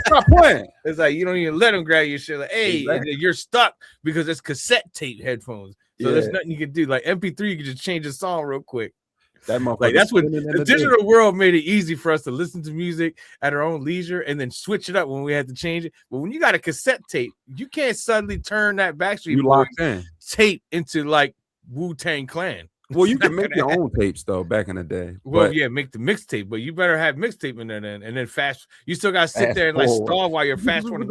stop playing. It's like you don't even let them grab your shit. Like, hey, exactly. and then you're stuck because it's cassette tape headphones. So there's nothing you can do. Like MP3, you can just change the song real quick. That motherfucker. Like that's what the digital world made it easy for us to listen to music at our own leisure and then switch it up when we had to change it. But when you got a cassette tape, you can't suddenly turn that Backstreet Boys tape into like Wu-Tang Clan. Well, you can make your own tapes though back in the day. Well, yeah, make the mixtape, but you better have mixtape in there then, and then fast. You still gotta sit there and like stall while you're fast forwarding.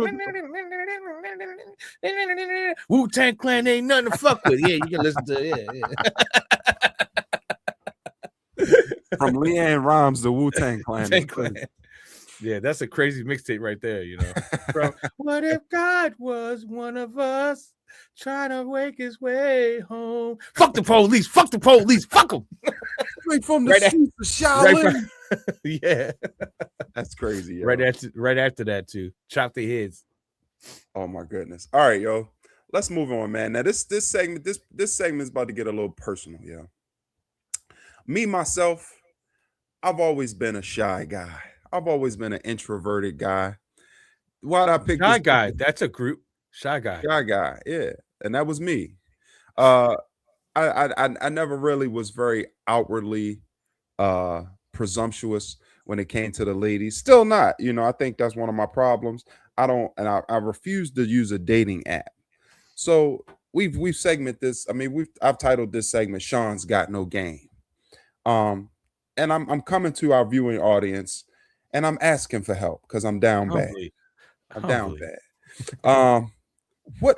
Wu-Tang Clan ain't nothing to fuck with. Yeah, you can listen to it. From Leanne Rhymes to Wu-Tang Clan. Yeah, that's a crazy mixtape right there, you know. From What If God Was One of Us trying to wake his way home? Fuck the police, fuck them. Straight from the streets of Shaolin. Yeah. That's crazy. Yo. Right after that, too. Chop their heads. Oh my goodness. All right, yo. Let's move on, man. Now this segment is about to get a little personal, yo. Me, myself, I've always been a shy guy. I've always been an introverted guy. Why'd I pick Shy guy? That's a group. Shy guy. Shy guy, yeah. And that was me. I never really was very outwardly presumptuous when it came to the ladies. Still not. You know, I think that's one of my problems. I refuse to use a dating app. So we've segmented this. I mean, I've titled this segment Shawn's Got No Game. And I'm coming to our viewing audience and I'm asking for help because I'm down bad. I'm down bad.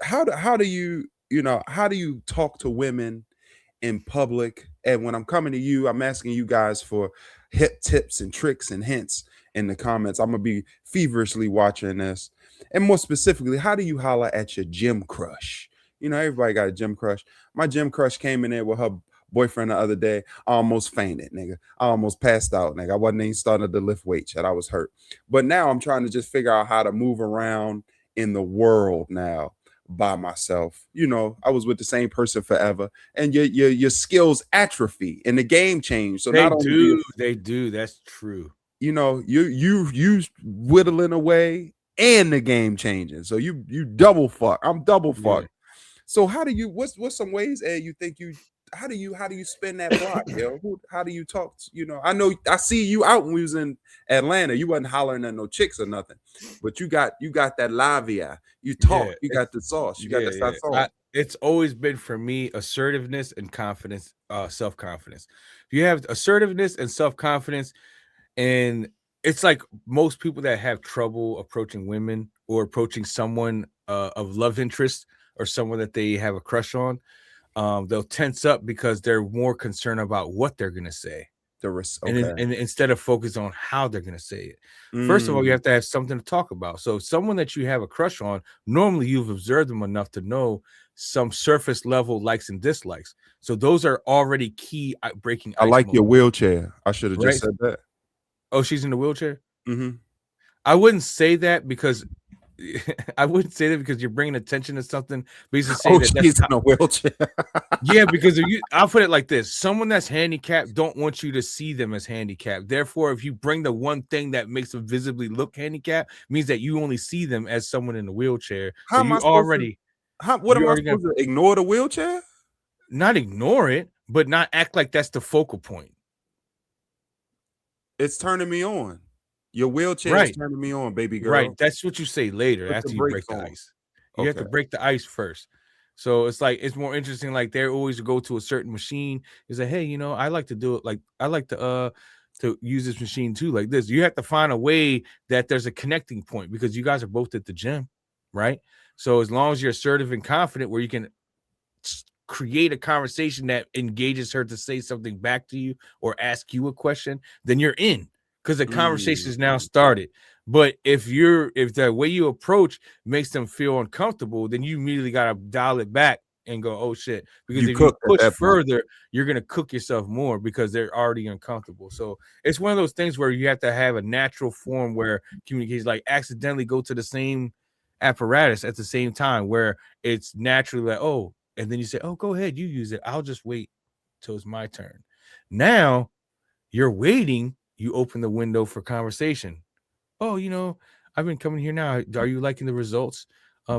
How do you talk to women in public? And when I'm coming to you, I'm asking you guys for hip tips and tricks and hints in the comments. I'm gonna be feverishly watching this. And more specifically, how do you holler at your gym crush? You know, everybody got a gym crush. My gym crush came in there with her boyfriend the other day. I almost fainted, nigga. I almost passed out, nigga. I wasn't even starting to lift weights yet. I was hurt. But now I'm trying to just figure out how to move around in the world now by myself. You know, I was with the same person forever, and your skills atrophy and the game change. So they do. That's true. You know, you whittling away and the game changing. So you double fuck. I'm double fuck. Yeah. So how do you? What's some ways, Ed, you think you? How do you spin that block, yo? How do you talk? You know, I know I see you out when we was in Atlanta. You wasn't hollering at no chicks or nothing, but you got that lavia. You talk. You got the sauce. You got that sauce. It's always been for me assertiveness and confidence, self-confidence. If you have assertiveness and self-confidence, and it's like most people that have trouble approaching women or approaching someone of love interest or someone that they have a crush on. They'll tense up because they're more concerned about what they're gonna say, and instead of focus on how they're gonna say it. First of all, you have to have something to talk about. So, someone that you have a crush on, normally you've observed them enough to know some surface level likes and dislikes. So, those are already key breaking. I like your wheelchair. I should have just said that. Oh, she's in the wheelchair. Mm-hmm. I wouldn't say that because I wouldn't say that because you're bringing attention to something, but he's just saying Oh, that she's that's in a wheelchair. yeah, because if I'll put it like this: someone that's handicapped don't want you to see them as handicapped. Therefore, if you bring the one thing that makes them visibly look handicapped, means that you only see them as someone in a wheelchair. How So am I you supposed to? already What am you're I already gonna supposed to ignore the wheelchair? not ignore it, but not act like that's the focal point. It's turning me on. Your wheelchair is Right. turning me on, baby girl. Right. That's what you say later Put the after you brakes break the on. ice. You have Okay. to break the ice first. So it's like it's more interesting. Like they always go to a certain machine. Is like, hey, you know, I like to do it. Like I like to use this machine too, like this. You have to find a way that there's a connecting point because you guys are both at the gym, right? So as long as you're assertive and confident, where you can create a conversation that engages her to say something back to you or ask you a question, then you're in because the conversation is now started. But if the way you approach makes them feel uncomfortable, then you immediately got to dial it back and go, oh shit. Because You if you cooked at push that point. further, you're going to cook yourself more because they're already uncomfortable. So it's one of those things where you have to have a natural form where communication, like accidentally go to the same apparatus at the same time where it's naturally like, oh, and then you say, oh, go ahead, you use it. I'll just wait till it's my turn. Now you're waiting. You open the window for conversation. Oh, you know, I've been coming here now. Are you liking the results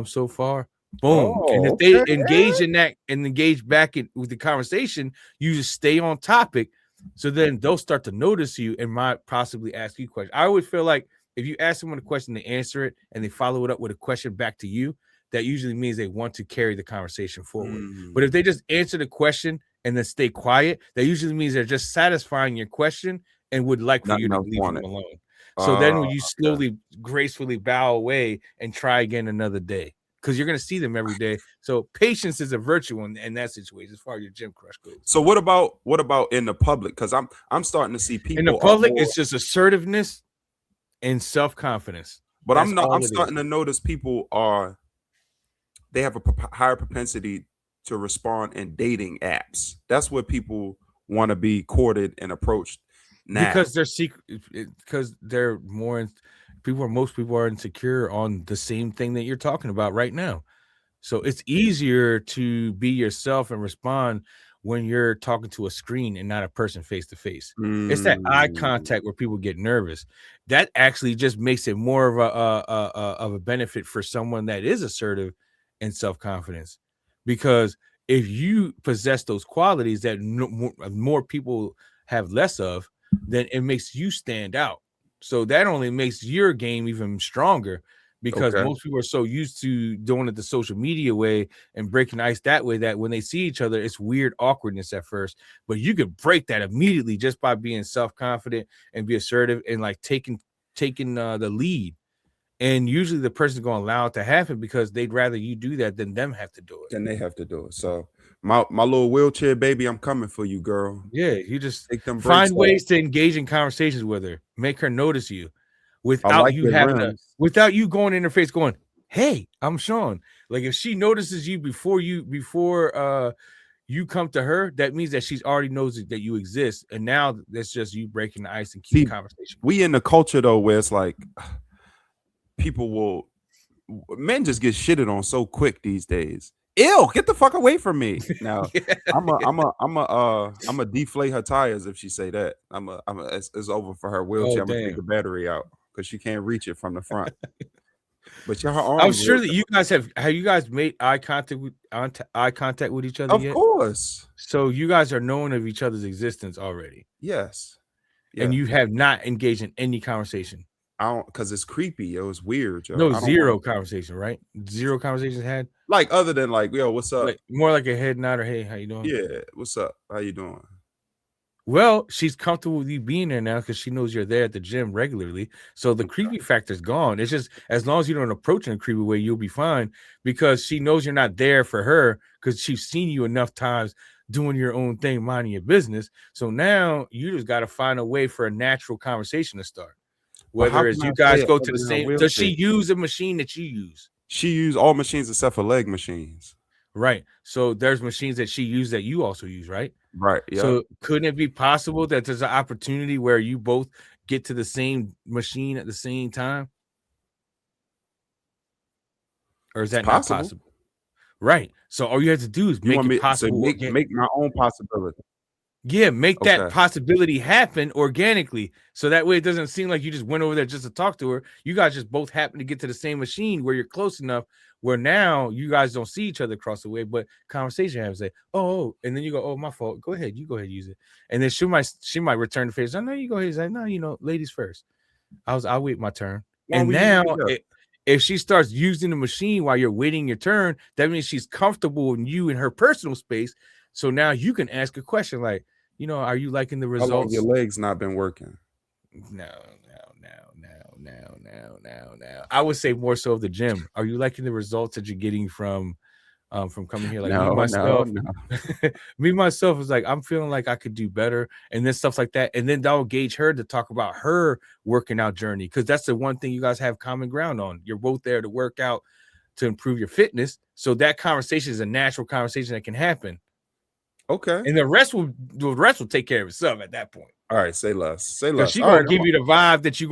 so far? Boom. And if Oh, they okay. engage in that and engage back with the conversation, you just stay on topic. So then they'll start to notice you and might possibly ask you questions. I always feel like if you ask someone a question, they answer it and they follow it up with a question back to you, that usually means they want to carry the conversation forward. But if they just answer the question and then stay quiet, that usually means they're just satisfying your question and would like for you Nothing to else leave on them it. alone. So then you slowly, gracefully bow away and try again another day because you're going to see them every day. So patience is a virtue in that situation as far as your gym crush goes. So what about in the public? Because I'm starting to see people In the are public, more, it's just assertiveness and self-confidence. but That's I'm not. all I'm it is. starting to notice people they have a higher propensity to respond in dating apps. That's where people want to be courted and approached now. Because they're secret, because they're more most people are insecure on the same thing that you're talking about right now. So it's easier to be yourself and respond when you're talking to a screen and not a person face to face. It's that eye contact where people get nervous. That actually just makes it more of a benefit for someone that is assertive and self-confidence, because if you possess those qualities that more people have less of, then it makes you stand out. So that only makes your game even stronger, because Okay. most people are so used to doing it the social media way and breaking ice that way that when they see each other, it's weird awkwardness at first. But you could break that immediately just by being self-confident and be assertive and like taking the lead. And usually the person's going to allow it to happen because they'd rather you do that than them have to do it. Then they have to do it. So my little wheelchair baby, I'm coming for you, girl. Yeah, you just Take them find breaks ways to engage in conversations with her, make her notice you without like you your having rims. without you going in her face going, hey, I'm Shawn. Like if she notices you before you come to her, that means that she's already knows that you exist. And now that's just you breaking the ice and keep See, conversation. We in the culture though where it's like men just get shitted on so quick these days. Ew, get the fuck away from me. Now I'm a deflate her tires if she say that. It's over for her wheelchair. I'm gonna take Damn. the battery out because she can't reach it from the front. But her arms. I'm sure that you guys have you guys made eye contact with each other Of yet? course. So you guys are knowing of each other's existence already. Yes. And you have not engaged in any conversation. I don't, because it's creepy. It was weird, yo. No, zero conversation, right? Zero conversations had. Like other than like, yo, what's up? Like, more like a head nod or hey, how you doing? Yeah, what's up? How you doing? Well, she's comfortable with you being there now because she knows you're there at the gym regularly. So the creepy factor's gone. It's just as long as you don't approach in a creepy way, you'll be fine, because she knows you're not there for her because she's seen you enough times doing your own thing, minding your business. So now you just got to find a way for a natural conversation to start. Whether it's you guys go to the same. Does she use a machine that you use? She used all machines except for leg machines. Right. So there's machines that she used that you also use, right? Right. Yeah. So couldn't it be possible that there's an opportunity where you both get to the same machine at the same time? or is that It's not possible. possible? Right. So all you have to do is make it possible. Make my own possibility. Yeah, make that Okay. possibility happen organically. So that way it doesn't seem like you just went over there just to talk to her. You guys just both happen to get to the same machine where you're close enough where now you guys don't see each other across the way, but conversation happens. Say, oh, and then you go, oh, my fault. Go ahead. You go ahead and use it. And then she might return the favor. No, you go ahead. He's like, no, ladies first. I'll wait my turn. And now if she starts using the machine while you're waiting your turn, that means she's comfortable in you in her personal space. So now you can ask a question like, are you liking the results? How long your legs not been working? No. I would say more so of the gym. Are you liking the results that you're getting from coming here? Like me myself is like, I'm feeling like I could do better, and then stuff like that. And then that'll gauge her to talk about her working out journey, because that's the one thing you guys have common ground on. You're both there to work out to improve your fitness. So that conversation is a natural conversation that can happen. Okay. And the rest will take care of itself at that point. All right, say less. Say less. She's gonna give you the vibe that you're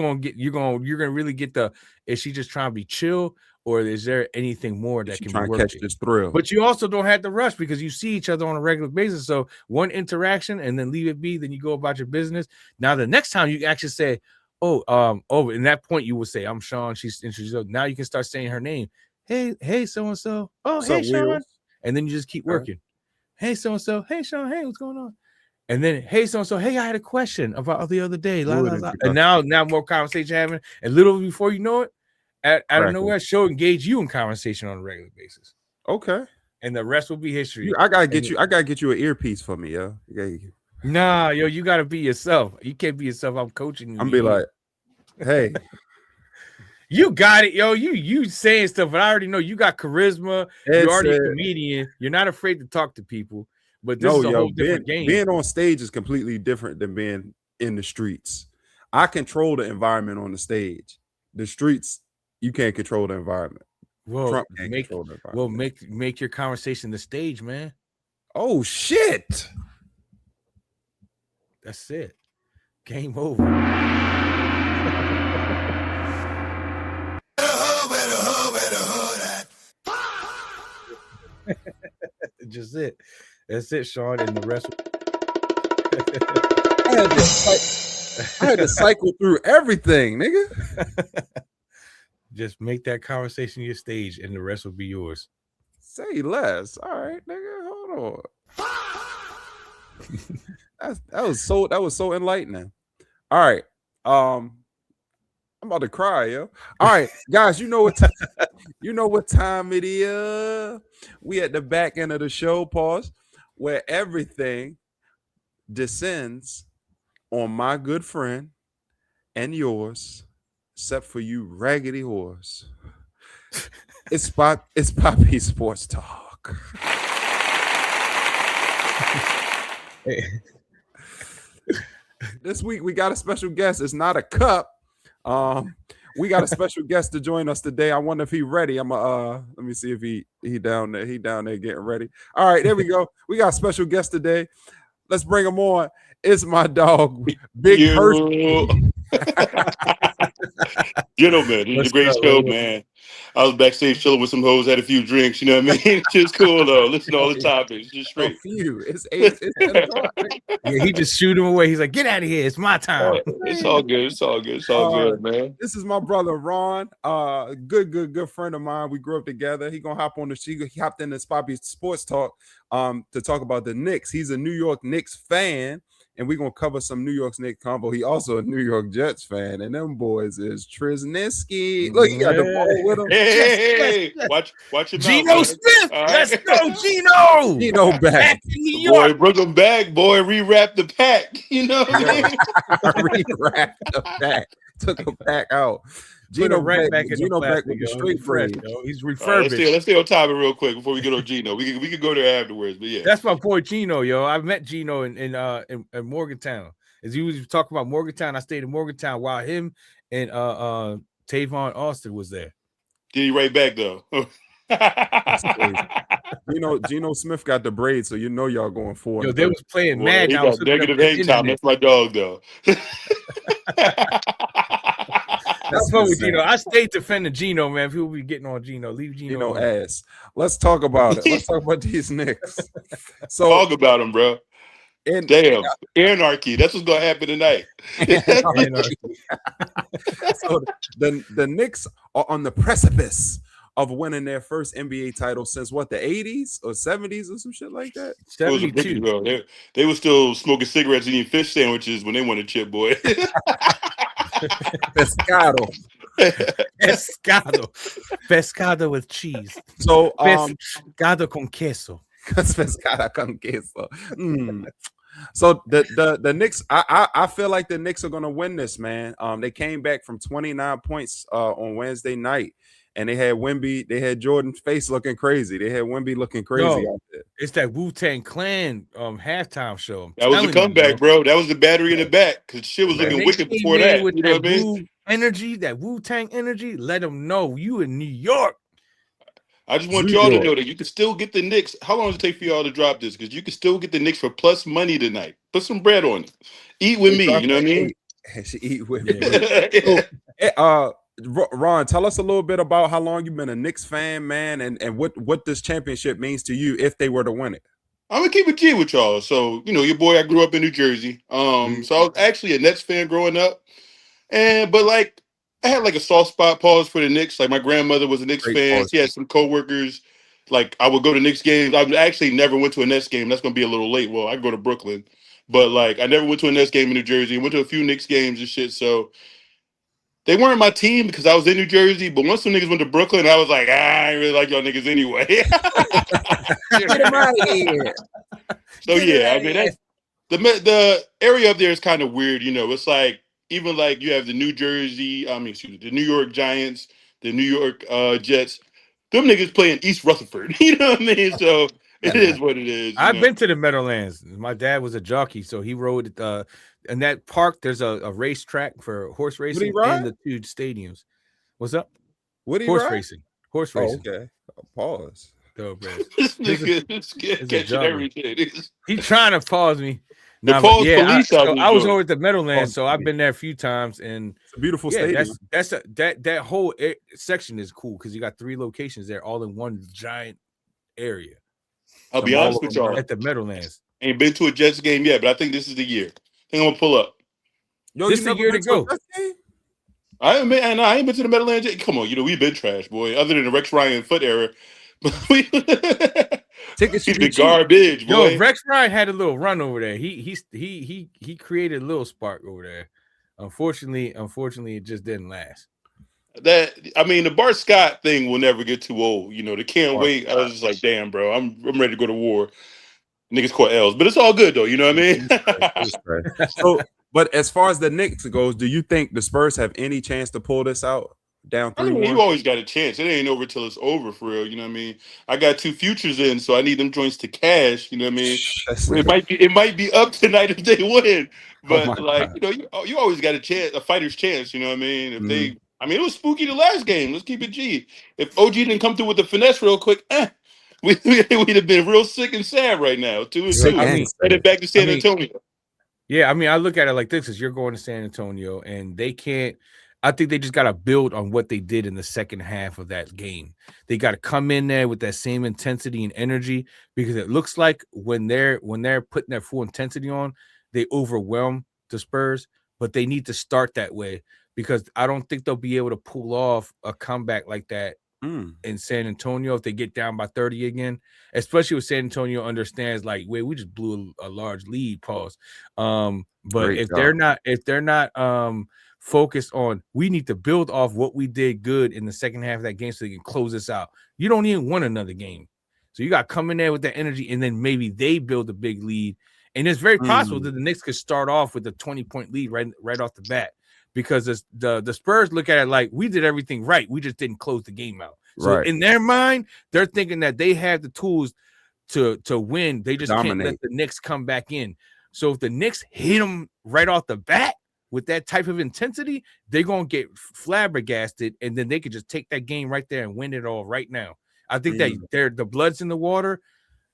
gonna really get the. Is she just trying to be chill, or is there anything more that can be working? Catch this thrill. But you also don't have to rush, because you see each other on a regular basis. So one interaction and then leave it be. Then you go about your business. Now the next time you actually say, in that point you will say, I'm Shawn. She's introduced. Now you can start saying her name. Hey, so and so. Oh, hey, Shawn. And then you just keep working. Hey, so and so. Hey, Shawn. Hey, what's going on? And then, hey, so hey, I had a question about the other day. And now more conversation happening. And little before you know it, out of nowhere, she'll engage you in conversation on a regular basis. Okay. And the rest will be history. I gotta get you an earpiece for me, yo. Nah, yo, you gotta be yourself. You can't be yourself. I'm coaching you. I'm be like, hey. You got it, yo. You saying stuff, but I already know you got charisma. You're already a comedian. You're not afraid to talk to people. But this is a whole different game. Being on stage is completely different than being in the streets. I control the environment on the stage. The streets, you can't control the environment. Well, Trump can't control the environment. Well, make your conversation the stage, man. Oh shit! That's it. Game over. Just it. That's it, Shawn, and the rest. I had to cycle through everything, nigga. Just make that conversation your stage, and the rest will be yours. Say less. All right, nigga. Hold on. that was so enlightening. All right. I'm about to cry, yo. All right, guys, you know what time it is. We at the back end of the show, pause, where everything descends on my good friend and yours, except for you raggedy whores. It's Poppy Sports Talk. This week we got a special guest. It's not a cup. We got a special guest to join us today. I wonder if he's ready. Let me see if he down there. He down there getting ready. All right, there we go. We got a special guest today. Let's bring him on. It's my dog, Big Hurtt. Gentlemen, it's a great show, man. I was backstage chilling with some hoes, had a few drinks, you know what I mean? It's cool though. Listen to all the topics. Just straight. A few. It's 10 o'clock. Yeah, he just shoot him away. He's like, get out of here. It's my time. It's all good. It's all good. It's all good, man. This is my brother Ron. Good friend of mine. We grew up together. He gonna hop on he hopped in this Poppy Sports Talk to talk about the Knicks. He's a New York Knicks fan. And we're going to cover some New York Knicks combo. He also a New York Jets fan. And them boys is Trisniski. Look, he got the ball with him. Hey. Watch your mouth. Geno Smith. Right. Let's go, Geno. Geno back. In New York. Boy, bring him back, boy. Rewrap the pack. You know what I mean? Rewrap the pack. Took the pack out. Geno back with the straight frame. He's refurbished. Let's stay on topic real quick before we get on Geno. We can go there afterwards, but yeah. That's my boy Geno, yo. I met Geno in Morgantown. As he was talking about Morgantown, I stayed in Morgantown while him and Tavon Austin was there. Did he right back though? Geno Smith got the braids, so you know y'all going forward. Yo, they was playing mad. He got negative hang time. That's my dog though. That's fuck with insane. Gino. I stay defending Gino, man. People be getting on Gino. Leave Gino Gino alone. ass. Let's talk about it. Let's talk about these Knicks. So Talk about him, bro. in Damn, anarchy. That's what's gonna happen tonight. so the Knicks are on the precipice of winning their first NBA title since what, the 80s or 70s or some shit like that? It was a 72. rookie, bro. They were still smoking cigarettes and eating fish sandwiches when they won a chip, boy. Pescado. Pescado with cheese. So Pescado con queso. pescado con queso. So the Knicks, I feel like the Knicks are gonna win this, man. They came back from 29 points on Wednesday night, and they had Wemby, they had Jordan's face looking crazy. They had Wemby looking crazy out there. It's that Wu-Tang Clan halftime show. That was the comeback, bro. That was the battery in the back because shit was looking wicked before that. With you know what I mean? Energy, that Wu-Tang energy. Let them know you in New York. I just want y'all to know that you can still get the Knicks. How long does it take for y'all to drop this? Because you can still get the Knicks for plus money tonight. Put some bread on it. Eat with me. You know what I mean? Eat with me. Ron, tell us a little bit about how long you've been a Knicks fan, man, and what this championship means to you if they were to win it. I'm gonna keep it G with y'all. So, your boy, I grew up in New Jersey. So I was actually a Nets fan growing up. But like I had like a soft spot pause for the Knicks. Like my grandmother was a Knicks fan. Pause. She had some coworkers. Like I would go to Knicks games. I actually never went to a Nets game. That's gonna be a little late. Well, I go to Brooklyn, but like I never went to a Nets game in New Jersey. I went to a few Knicks games and shit. So they weren't my team because I was in New Jersey. But once some niggas went to Brooklyn, I was like, I ain't really like y'all niggas anyway. Get them out of here. So yeah, I mean that's the area up there is kind of weird. It's like even like you have the the New York Giants, the New York Jets. Them niggas playing East Rutherford. You know what I mean? So it is what it is. I've been to the Meadowlands. My dad was a jockey, so he rode in that park. There's a racetrack for horse racing and the two stadiums. What's up? What do you horse racing? Horse racing. Okay. Pause. This nigga catching everything. He's trying to pause me. I was over at the Meadowlands, so I've been there a few times, and it's a beautiful stadium. That whole section is cool because you got 3 locations there, all in one giant area. I'll be honest with y'all. At the Meadowlands, ain't been to a Jets game yet, but I think this is the year. I think I'm gonna pull up. This is the year to go. I ain't been to the Meadowlands yet. Come on, we've been trash, boy. Other than the Rex Ryan foot era, tickets been garbage, boy. Yo, Rex Ryan had a little run over there. He created a little spark over there. Unfortunately, it just didn't last. The Bart Scott thing will never get too old. They can't wait. I was just like, damn, bro, I'm ready to go to war. Niggas caught L's, but it's all good though. You know what I mean? So, but as far as the Knicks goes, do you think the Spurs have any chance to pull this out? Down 3-1? You always got a chance. It ain't over till it's over for real. You know what I mean? I got 2 futures in, so I need them joints to cash. You know what I mean? It might be up tonight if they win, but you always got a chance, a fighter's chance. You know what I mean? If they, it was spooky the last game. Let's keep it G. If OG didn't come through with the finesse real quick, we'd have been real sick and sad right now. 2-2. Headed back to San Antonio. Yeah, I look at it like this: is you're going to San Antonio, and they can't. I think they just got to build on what they did in the second half of that game. They got to come in there with that same intensity and energy, because it looks like when they're putting their full intensity on, they overwhelm the Spurs, but they need to start that way, because I don't think they'll be able to pull off a comeback like that in San Antonio if they get down by 30 again, especially with San Antonio understands like, wait, we just blew a large lead, pause. But if they're not focused on, we need to build off what we did good in the second half of that game so they can close this out. You don't even want another game. So you got to come in there with that energy, and then maybe they build a big lead. And it's very possible that the Knicks could start off with a 20-point lead right off the bat, because the Spurs look at it like, we did everything right. We just didn't close the game out. So in their mind, they're thinking that they have the tools to win. They just can't let the Knicks come back in. So if the Knicks hit them right off the bat with that type of intensity, they're going to get flabbergasted, and then they could just take that game right there and win it all right now. I think that the blood's in the water,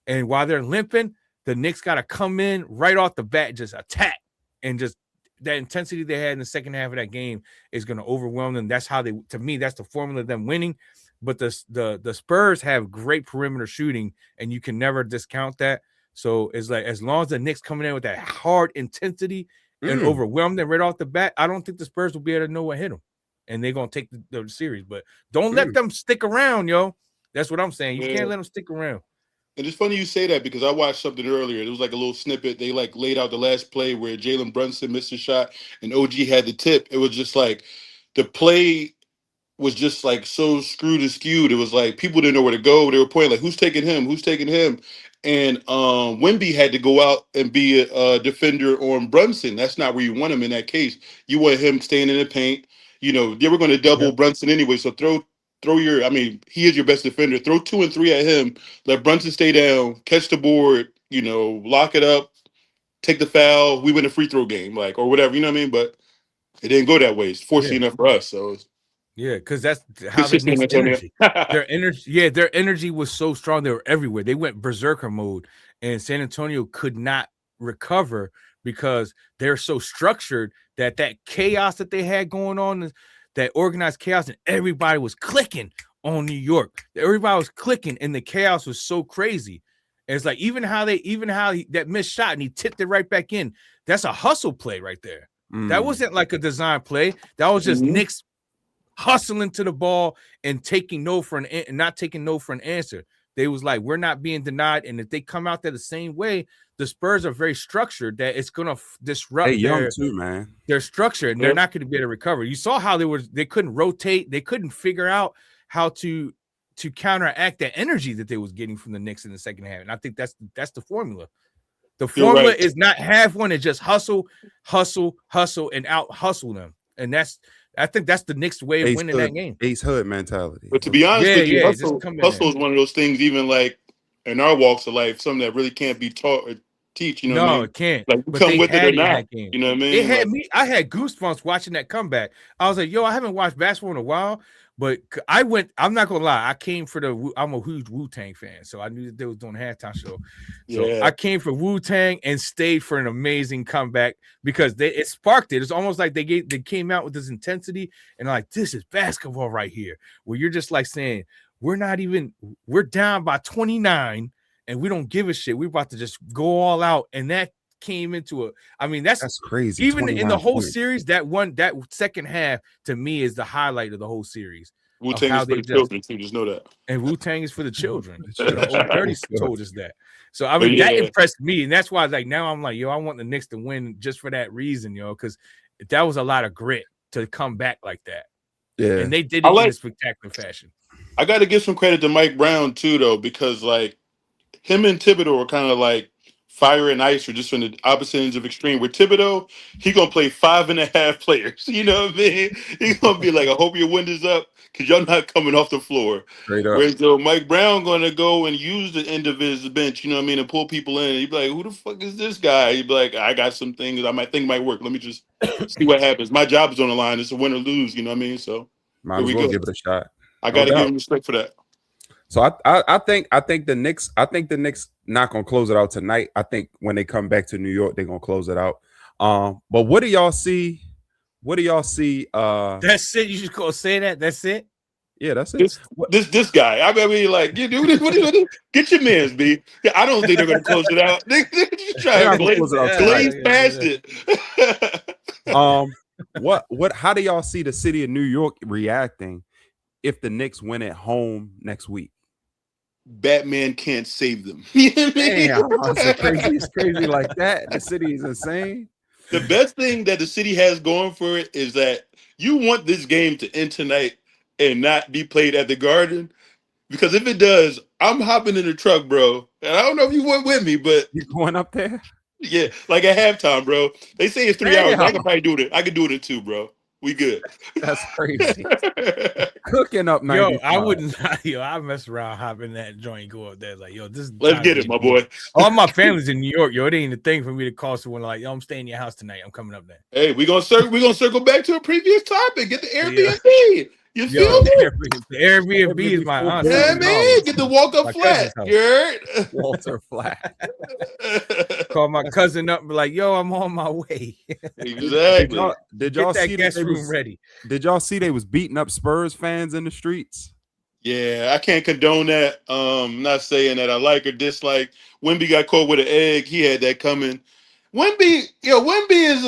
and while they're limping, the Knicks got to come in right off the bat, just attack and just that intensity they had in the second half of that game is going to overwhelm them. That's how to me, that's the formula of them winning. But the Spurs have great perimeter shooting, and you can never discount that. So it's like, as long as the Knicks coming in with that hard intensity and overwhelm them right off the bat, I don't think the Spurs will be able to know what hit them, and they're gonna take the series. But don't let them stick around, yo. That's what I'm saying. You can't let them stick around. And it's funny you say that because I watched something earlier. It was like a little snippet. They like laid out the last play where Jalen Brunson missed a shot and OG had the tip. It was just like the play was just like so screwed and skewed. It was like people didn't know where to go. They were pointing like, who's taking him? Who's taking him? And Wemby had to go out and be a defender on Brunson. That's not where you want him in that case. You want him staying in the paint. You know, they were going to double Brunson anyway. So throw your, I mean, he is your best defender. Throw 2 and 3 at him. Let Brunson stay down, catch the board, you know, lock it up, take the foul. We win a free throw game, like, or whatever, you know what I mean? But it didn't go that way. It's fortunate enough for us. So yeah, because that's how they mix energy. Their energy was so strong. They were everywhere. They went berserker mode, and San Antonio could not recover because they're so structured that chaos that they had going on, that organized chaos, and everybody was clicking on New York. Everybody was clicking, and the chaos was so crazy. And it's like even how that missed shot and he tipped it right back in. That's a hustle play right there. That wasn't like a design play. That was just Knicks hustling to the ball and not taking no for an answer. They was like, we're not being denied, and if they come out there the same way, the Spurs are very structured that it's gonna disrupt their structure, and they're not going to be able to recover. You saw how they couldn't rotate, they couldn't figure out how to counteract that energy that they was getting from the Knicks in the second half, and I think that's the formula. The formula is not have one and just hustle, and out hustle them, and I think that's the Knicks way of winning that game. Ace Hurtt mentality. But to be honest with you, hustle is one of those things, even like in our walks of life, something that really can't be taught or teach. You know what I mean? It can't. Like you come with it or not. You know what I mean? It had me. I had goosebumps watching that comeback. I was like, yo, I haven't watched basketball in a while, but I'm not gonna lie. I came for I'm a huge Wu-Tang fan, so I knew that they was doing a halftime show. So I came for Wu-Tang and stayed for an amazing comeback because it sparked it. It's almost like they came out with this intensity and like, this is basketball right here, where you're just like saying, we're down by 29 and we don't give a shit. We're about to just go all out. And that came into that's crazy. Even in the whole series, that second half to me is the highlight of the whole series. Wu-Tang is for the children, too. Just know that. And Wu-Tang is for the children. The old 30s told us that. So that impressed me, and that's why now I'm like, yo, I want the Knicks to win just for that reason, yo, because that was a lot of grit to come back like that. Yeah, and they did it in a spectacular fashion. I got to give some credit to Mike Brown too, though, because like him and Thibodeau are kind of like fire and ice, or just from the opposite ends of extreme. With Thibodeau, he gonna play 5.5 players. You know what I mean? He's gonna be like, I hope your windows up because y'all not coming off the floor. Whereas though Mike Brown gonna go and use the end of his bench, you know what I mean, and pull people in. He'd be like, who the fuck is this guy? He'd be like, I got some things I might think might work. Let me just see what happens. My job is on the line. It's a win or lose. You know what I mean? So might as well give it a shot. I gotta give him respect for that. So I think the Knicks not gonna close it out tonight. I think when they come back to New York, they're gonna close it out. But what do y'all see? That's it. You just gonna say that? That's it? Yeah, that's it. This guy. I mean, like, you do what get your mans, B. Yeah, I don't think they're gonna close it out. They just try to glaze past it. How do y'all see the city of New York reacting if the Knicks win at home next week? Batman can't save them. You know what I mean? Damn, it's crazy like that. The city is insane. The best thing that the city has going for it is that you want this game to end tonight and not be played at the Garden, because if it does, I'm hopping in the truck, bro. And I don't know if you went with me, but you going up there? Yeah, like at halftime, bro. They say it's 3 hours. I can probably do it. I can do it in 2, bro. We good. That's crazy. Cooking up 95. Yo, I wouldn't. I mess around, hop in that joint, go up there like, yo, this is. Let's get it, my boy. All my family's in New York, yo. It ain't a thing for me to call someone like, yo, I'm staying in your house tonight. I'm coming up there. Hey, we gonna circle back to a previous topic. Get the Airbnb. You Yo, feel me? the Airbnb is my aunt's Yeah, house. man. Get the walk up My flat. cousin's house. You heard? Walter Flat. Call my cousin up and be like, yo, I'm on my way. Exactly. Did Get y'all that see guest that they room was, ready. Did y'all see they was beating up Spurs fans in the streets? Yeah, I can't condone that. Not saying that I like or dislike. Wemby got caught with an egg. He had that coming. Wemby is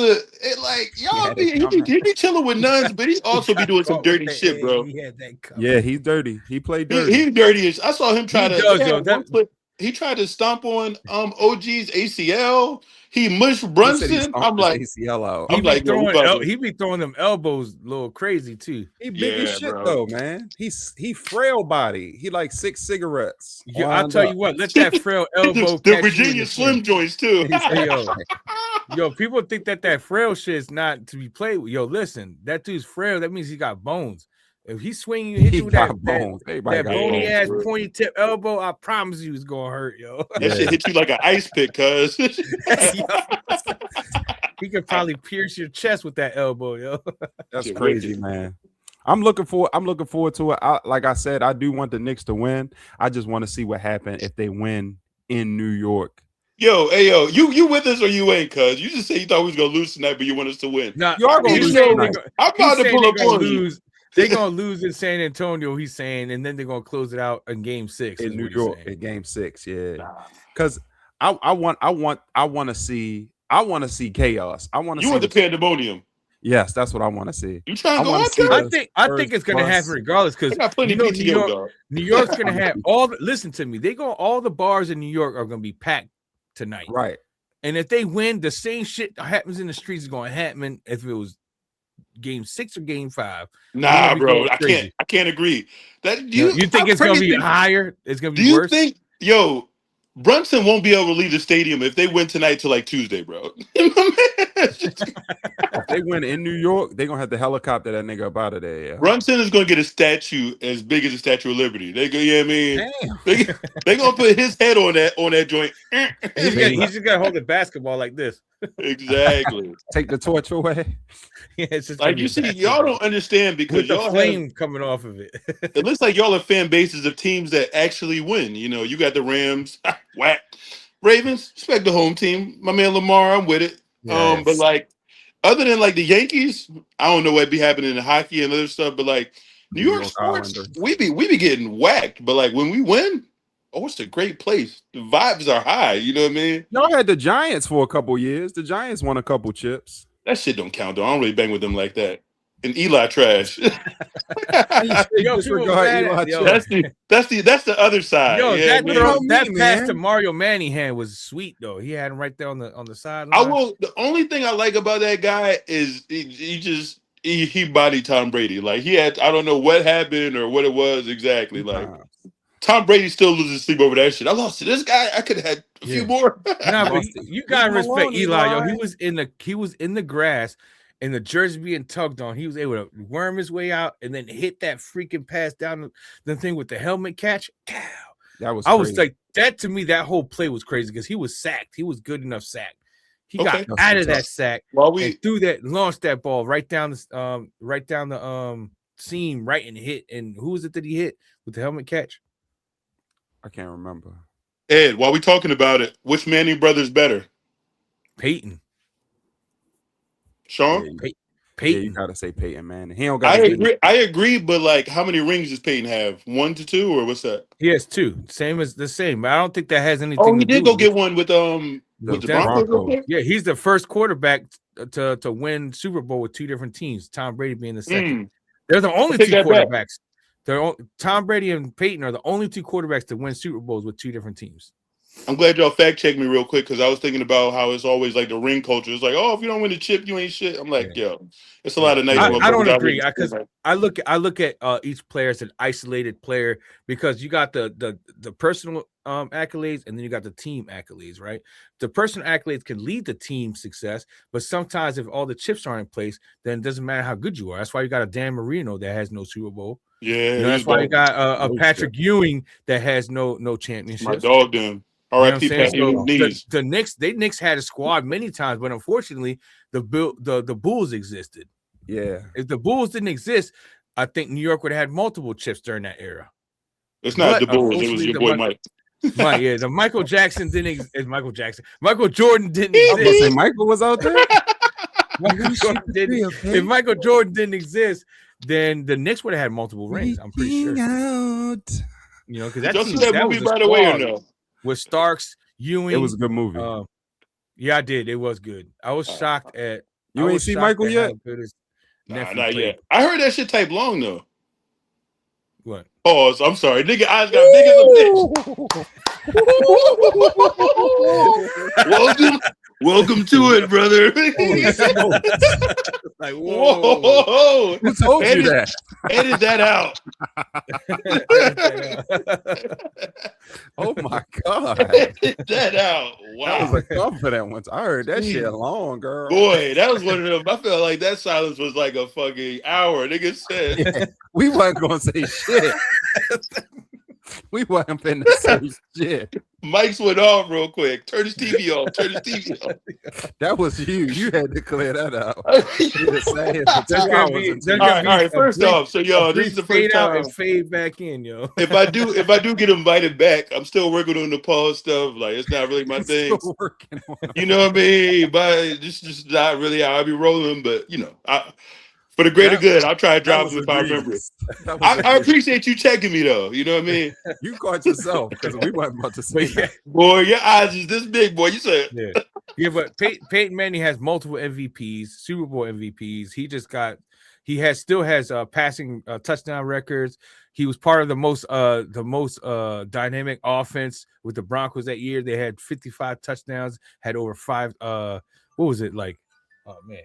y'all had be it coming. he be chilling with nuns, but he also be doing some Caught with dirty the shit, egg. bro. He had that coming. Yeah, he's dirty. He played dirty. He dirty as I saw him try He to. does, they yo. had one clip, he tried to stomp on OG's ACL. He mushed He said he Brunson. stomped his ACL out. He I'm be like, yo, we throwing about to- he be throwing them elbows a little crazy too. He big as Yeah, shit bro. though, man. He frail body. He like 6 cigarettes. Yeah, I'll lined tell up. you what, let that frail elbow the catch Virginia you in the Slim chin. joints too. Hey, yo, people think that frail shit is not to be played with. Yo, listen, that dude's frail. That means he got bones. If he swing you, hit He you with that got bones. Everybody that got bony bones, ass bro. pointy tip elbow, I promise you, it's gonna hurt, yo. That shit hit you like an ice pick, cuz. Yo, he could probably pierce your chest with that elbow, yo. That's Shit crazy, wicked. man. I'm looking forward to it. Like I said, I do want the Knicks to win. I just want to see what happens if they win in New York. Yo, you with us or you ain't, cuz? You just say you thought we was gonna lose tonight, but you want us to win. Nah, You are gonna he's lose saying tonight. I'm about to pull up gonna on you. lose. They're gonna lose in San Antonio, he's saying, and then they're gonna close it out in game 6 In is New what he's York saying. in game 6, yeah. Because I want to see chaos. I want to You see want the pandemonium. Yes, that's what I want to see. You trying to go wanna out see there? I think it's gonna happen regardless because I got plenty you know of PTO, dog. New York's gonna have listen to me. All the bars in New York are gonna be packed tonight. Right. And if they win, the same shit that happens in the streets is gonna happen if it was game 6 or game 5. Nah, bro. I can't agree. You think it's gonna be higher? It's gonna be worse? Do you think Brunson won't be able to leave the stadium if they win tonight till like Tuesday, bro? If they win in New York, they're gonna have to helicopter that nigga up out of there. Yeah. Brunson is gonna get a statue as big as the Statue of Liberty. They go, yeah, I mean, they gonna put his head on that joint. He's just gonna hold the basketball like this. Exactly. Take the torch away. Yeah, it's just Like you see, y'all don't understand because with the y'all flame coming off of it. It looks like y'all are fan bases of teams that actually win. You know, you got the Rams, whack. Ravens, respect the home team. My man Lamar, I'm with it. Yes. But like, other than like the Yankees, I don't know what be happening in hockey and other stuff. But like New York sports, Islanders. we be getting whacked. But like when we win, it's a great place. The vibes are high. You know what I mean? Y'all had the Giants for a couple years. The Giants won a couple chips. That shit don't count though. I don't really bang with them like that. And Eli trash. Yo, Disregard Eli yo. That's the other side. Yo, Yeah, that man. throw, me, that pass man. to Mario Manningham was sweet though. He had him right there on the sideline. I will. The only thing I like about that guy is he bodied Tom Brady. Like he had, I don't know what happened or what it was exactly. Like Tom Brady still loses sleep over that shit. I lost to this guy. I could have had a few more. Nah, but you gotta Leave him respect alone, Eli, yo. Eli. He was in the grass and the jersey being tugged on. He was able to worm his way out and then hit that freaking pass down the thing with the helmet catch. That was I was crazy. like, that to me, that whole play was crazy because he was sacked. He was good enough sacked. He Okay. got out of that sack While and threw that, launched that ball right down the seam, right and hit. And who was it that he hit with the helmet catch? I can't remember. Ed, while we talking about it, which Manning brothers better? Peyton. Sean? Yeah, Peyton. you gotta say Peyton, man. He don't got. I agree, but like, how many rings does Peyton have? 1 to 2, or what's that? He has 2, same as the same. But I don't think that has anything. Oh, he to did do go get one with the Broncos. Broncos. Yeah, he's the first quarterback to win Super Bowl with 2 different teams. Tom Brady being the second. They're the only 2 quarterbacks. Tom Brady and Peyton are the only 2 quarterbacks to win Super Bowls with 2 different teams. I'm glad y'all fact checked me real quick because I was thinking about how it's always like the ring culture. It's like, oh, if you don't win the chip, you ain't shit. I'm like, yo, it's a lot of nice. I don't agree because I look at each player as an isolated player because you got the personal accolades and then you got the team accolades, right? The personal accolades can lead to team success, but sometimes if all the chips aren't in place, then it doesn't matter how good you are. That's why you got a Dan Marino that has no Super Bowl. Yeah, that's why you got a Patrick Ewing that has no championship. My dog, them. R.I.P. The Knicks had a squad many times, but unfortunately, the Bulls existed. Yeah. If the Bulls didn't exist, I think New York would have had multiple chips during that era. It's not But the Bulls. It was your boy Mike. Mike, yeah, the Michael Jackson didn't exist. Michael Jordan didn't I was gonna say exist. Michael was out there. If Michael Jordan didn't exist, then the Knicks would have had multiple rings. I'm pretty sure. Out. You know, because Did that y'all team, see that that movie was a by the way or squad no? with Starks, Ewing. It was a good movie. Yeah, I did. It was good. I was shocked at. You ain't seen Michael yet? Nah, not yet. I heard that shit type long though. What? Pause. I'm sorry. Nigga, eyes got big as a bitch. Welcome to it, brother. Like, whoa. Who told you that? Edit that out. Oh my God. Edit that out. Wow. That was a confident one. I heard that shit long, girl. Boy, that was one of them. I felt like that silence was like a fucking hour. Nigga said. Yeah, we wasn't gonna say shit. We wasn't finna say shit. Mike's went off real quick. Turn his TV off. That was you. You had to clear that out. All right. First off, so y'all, this is the first time. And fade back in, yo. If I do get invited back, I'm still working on the pause stuff. Like it's not really my thing. You know what I mean? But just not really how I be rolling. But you know, for the greater good, I'll try to drop it if I remember it. I appreciate you checking me though. You know what I mean? You caught yourself because we weren't about to say that. Boy, your eyes is this big, boy. You said yeah, but Peyton Manning has multiple MVPs, Super Bowl MVPs. He still has passing touchdown records. He was part of the most dynamic offense with the Broncos that year. They had 55 touchdowns, had over 5 what was it like? Oh man.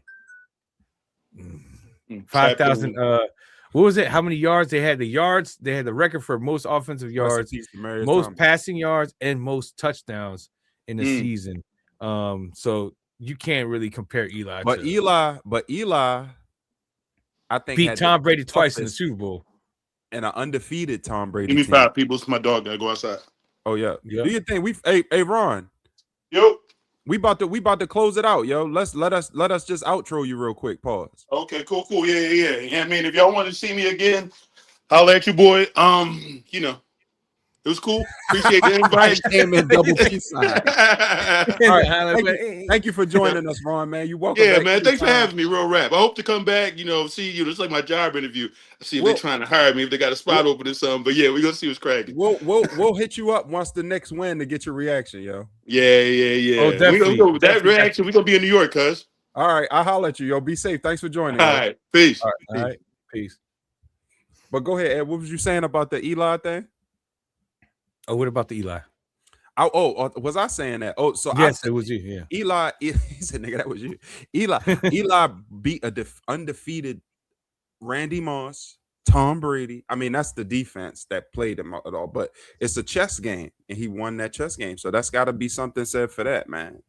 5,000 what was it? How many yards they had? The yards, they had the record for most offensive yards, most passing yards, and most touchdowns in the season. So you can't really compare Eli. But Eli, I think beat Tom Brady twice in the Super Bowl. And an undefeated Tom Brady. Give me team. 5 people. It's my dog. Gotta go outside. Oh yeah. Do you think hey Ron? Yo. We about to close it out, yo. Let us just outro you real quick. Pause. Okay, cool. Yeah. I mean, if y'all want to see me again, holla at your boy. You know, it was cool. Appreciate the invite. Came in double peace sign. All right, thank you for joining us, Ron. Man, you welcome. Yeah, man. Thanks for having me. Real rap. I hope to come back. You know, see you. It's like my job interview. See if they're trying to hire me. If they got a spot open or something. But yeah, we're gonna see what's cracking. We'll hit you up once the next win to get your reaction, yo. Yeah. Oh, definitely. That reaction. We're gonna be in New York, cuz. All right, I'll holler at you, yo. Be safe. Thanks for joining. All right, peace. All right, peace. But go ahead, Ed. What was you saying about the Eli thing? Oh, what about the Eli? Was I saying that? Oh, so yes, it was you. Yeah, Eli. He said, "Nigga, that was you." Eli beat undefeated Randy Moss, Tom Brady. I mean, that's the defense that played him at all. But it's a chess game, and he won that chess game. So that's got to be something said for that, man.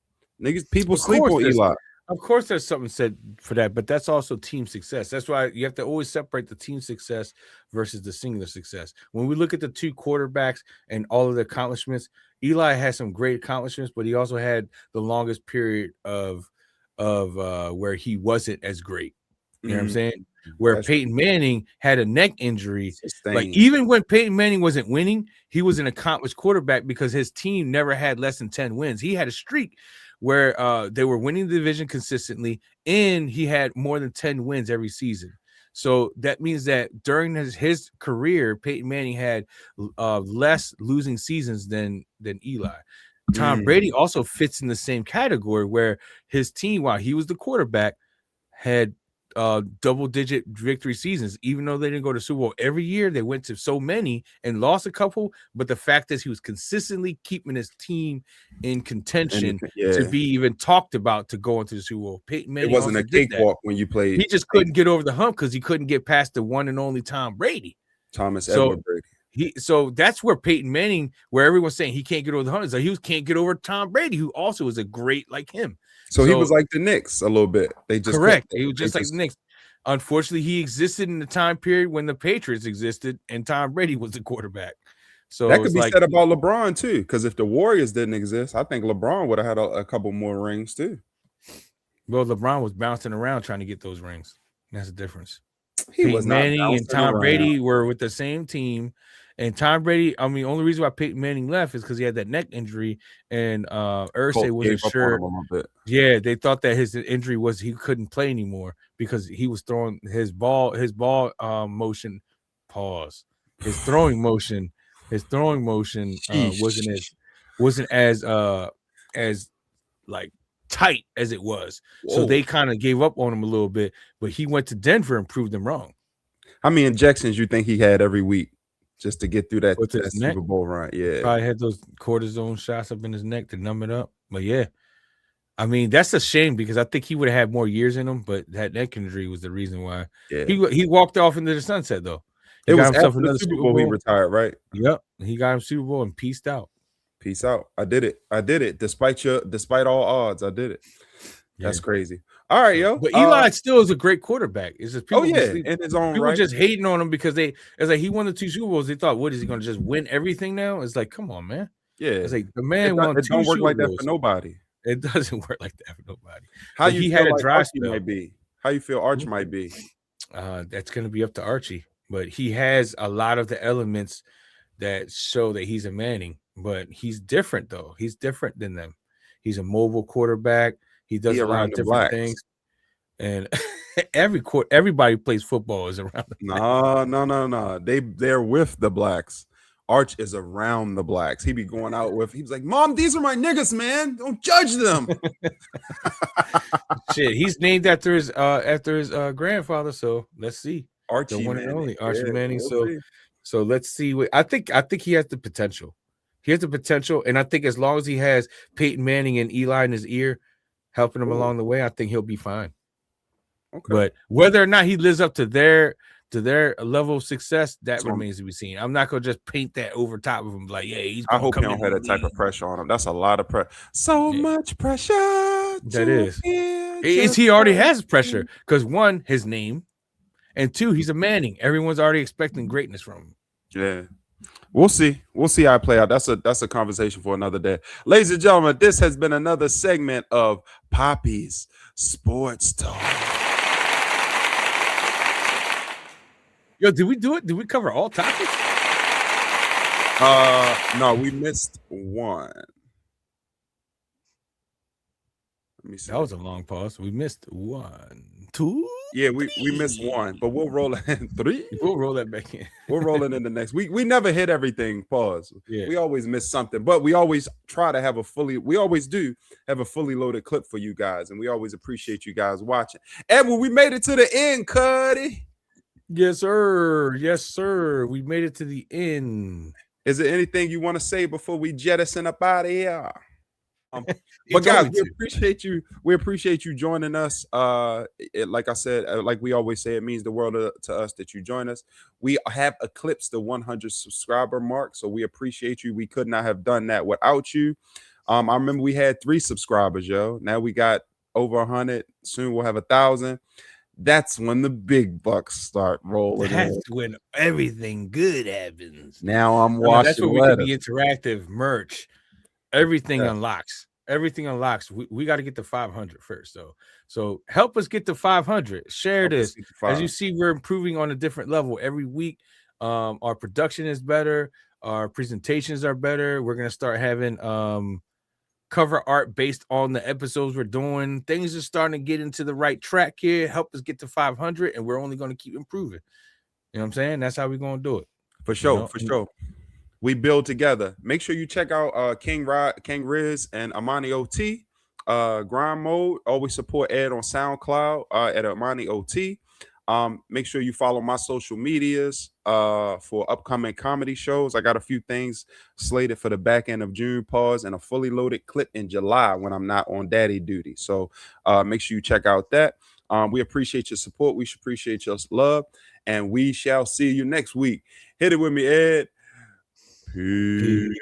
Niggas, people sleep on Eli. Of course, there's something said for that, but that's also team success. That's why you have to always separate the team success versus the singular success. When we look at the two quarterbacks and all of the accomplishments, Eli had some great accomplishments, but he also had the longest period of where he wasn't as great. You know what I'm saying? Where Peyton Manning had a neck injury. Like even when Peyton Manning wasn't winning, he was an accomplished quarterback because his team never had less than 10 wins. He had a streak where they were winning the division consistently, and he had more than 10 wins every season. So that means that during his career, Peyton Manning had less losing seasons than Eli. Tom Brady also fits in the same category where his team, while he was the quarterback, had double-digit victory seasons. Even though they didn't go to Super Bowl every year, they went to so many and lost a couple. But the fact is, he was consistently keeping his team in contention to be even talked about to go into the Super Bowl. Peyton Manning, it wasn't a cakewalk when you played. He just couldn't get over the hump because he couldn't get past the one and only Tom Brady. Edward Brady. So that's where Peyton Manning, where everyone's saying he can't get over the hump, is like he can't get over Tom Brady, who also is a great like him. So he was like the Knicks a little bit. They just he was just like the Knicks. Unfortunately, he existed in the time period when the Patriots existed and Tom Brady was the quarterback. So that could be said about LeBron too, because if the Warriors didn't exist, I think LeBron would have had a couple more rings too. Well, LeBron was bouncing around trying to get those rings. That's the difference. Peyton Manning and Tom Brady were with the same team. And Tom Brady, I mean, only reason why Peyton Manning left is because he had that neck injury, and Irsay wasn't sure. Yeah, they thought that his injury was he couldn't play anymore because he was throwing his ball motion. Pause. His throwing motion wasn't as like tight as it was. Whoa. So they kind of gave up on him a little bit, but he went to Denver and proved them wrong. How many injections you think he had every week just to get through that Super Bowl run? Yeah, probably had those cortisone shots up in his neck to numb it up. But yeah, I mean, that's a shame because I think he would have had more years in him, but that neck injury was the reason why. Yeah. He walked off into the sunset though. It was after the Super Bowl he retired, right? Yep, he got him Super Bowl and peaced out. Peace out. I did it. Despite all odds, I did it. That's crazy. All right, yo. But Eli still is a great quarterback. It's just people in his own people right. Just hating on him because it's like he won the 2 Super Bowls. They thought, what is he going to just win everything now? It's like, come on, man. Yeah, it's like the man won 2 Super Bowls. It don't work like that for nobody. It doesn't work like that for nobody. How you he feel had a like dry spell. Might be? How you feel Arch might be? That's going to be up to Archie, but he has a lot of the elements that show that he's a Manning. But he's different though. He's different than them. He's a mobile quarterback. He does a lot of different things. And everybody plays football is around the No. They're with the blacks. Arch is around the blacks. He be going out with. He was like, "Mom, these are my niggas, man. Don't judge them." Shit, he's named after his grandfather. So let's see. Archie, the one and only Archie Manning. We'll so let's see. I think he has the potential. He has the potential, and I think as long as he has Peyton Manning and Eli in his ear, helping him along the way, I think he'll be fine. Okay. But whether or not he lives up to their level of success, that remains to be seen. I'm not gonna just paint that over top of him like, yeah, he's. I hope he don't have that type of pressure on him. That's a lot of pressure. So much pressure. That is. He already has pressure because 1, his name, and 2, he's a Manning. Everyone's already expecting greatness from him. Yeah. We'll see how it play out. That's a conversation for another day. Ladies and gentlemen, this has been another segment of Poppy's Sports Talk. Yo, did we do it? Did we cover all topics? No, we missed one. Let me see. That was a long pause. We missed 1, 2. Yeah, we missed one, but we'll roll it in 3. We'll roll that back in. We'll roll it in the next. We never hit everything. Pause. Yeah. We always miss something, but we always try to have we always do have a fully loaded clip for you guys, and we always appreciate you guys watching. Edward, we made it to the end, Cuddy. Yes, sir. Yes, sir. We made it to the end. Is there anything you want to say before we jettison up out of here? But guys, we appreciate you joining us. Like I said, like we always say, it means the world to us that you join us. We have eclipsed the 100 subscriber mark, so we appreciate you. We could not have done that without you. I remember we had 3 subscribers, yo. Now we got over 100. Soon we'll have 1,000. That's when the big bucks start rolling. That's when everything good happens. Now I'm watching. That's when we can be interactive merch. Everything unlocks. Everything unlocks. We got to get to 500 first. So help us get to 500. Share this. As you see, we're improving on a different level every week. Our production is better. Our presentations are better. We're gonna start having cover art based on the episodes we're doing. Things are starting to get into the right track here. Help us get to 500, and we're only going to keep improving. You know what I'm saying? That's how we're going to do it. For sure, for sure. We build together. Make sure you check out King Riz and Amani OT. Grind Mode. Always support Ed on SoundCloud at Amani OT. Make sure you follow my social medias for upcoming comedy shows. I got a few things slated for the back end of June, pause, and a fully loaded clip in July when I'm not on daddy duty. So make sure you check out that. We appreciate your support. We should appreciate your love. And we shall see you next week. Hit it with me, Ed. Peace.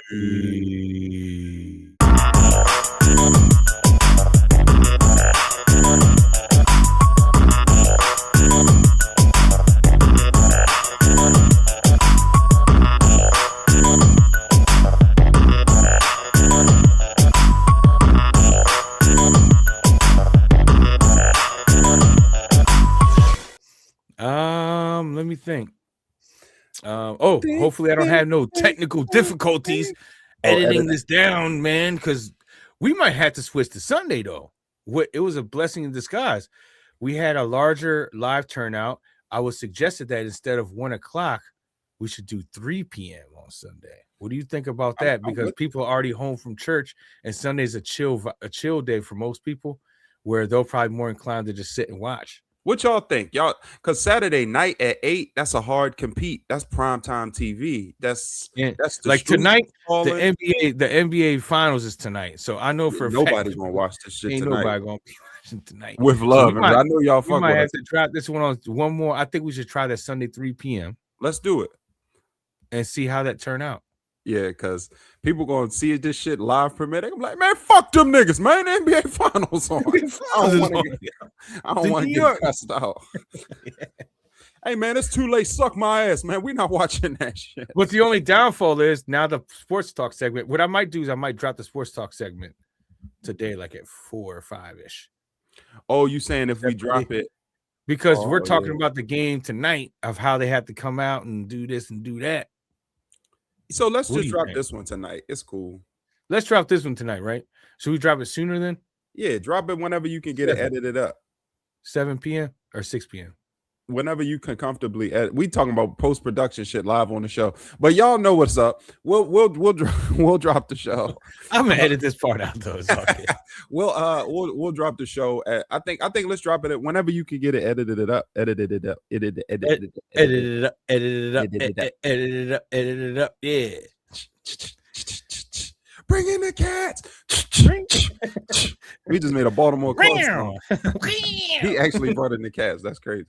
Hopefully I don't have no technical difficulties editing this down, man, because we might have to switch to Sunday though. It was a blessing in disguise. We had a larger live turnout. I was suggested that instead of 1 o'clock, we should do 3 p.m. on Sunday. What do you think about that? Because people are already home from church, and Sunday's a chill day for most people, where they'll probably more inclined to just sit and watch. What y'all think? Y'all, because Saturday night at 8, that's a hard compete. That's primetime TV. That's like tonight. The NBA finals is tonight, so I know for nobody's gonna watch this shit ain't tonight. Nobody gonna be watching tonight with love. So I know y'all. We might have to drop this one more. I think we should try that Sunday 3 p.m. Let's do it and see how that turn out. Yeah, because people gonna see this shit live premiere. I'm like, man, fuck them niggas, man. NBA finals on. I don't want to get cussed out. Hey, man, it's too late. Suck my ass, man. We're not watching that shit. But the only downfall is now the sports talk segment. What I might do is I might drop the sports talk segment today, like at 4 or 5-ish. Oh, you saying if we drop it? Because we're talking about the game tonight of how they have to come out and do this and do that. So let's just drop this one tonight. It's cool. Let's drop this one tonight, right? Should we drop it sooner then? Yeah, drop it whenever you can get it edited up. 7 p.m. or 6 p.m. Whenever you can comfortably edit. We talking about post-production shit live on the show. But y'all know what's up. We'll drop the show. I'm gonna edit this part out though. It's okay. We'll drop the show at, I think let's drop it at whenever you can get it edited up. Yeah. Bring in the cats. We just made a Baltimore close. He actually brought in the cats. That's crazy.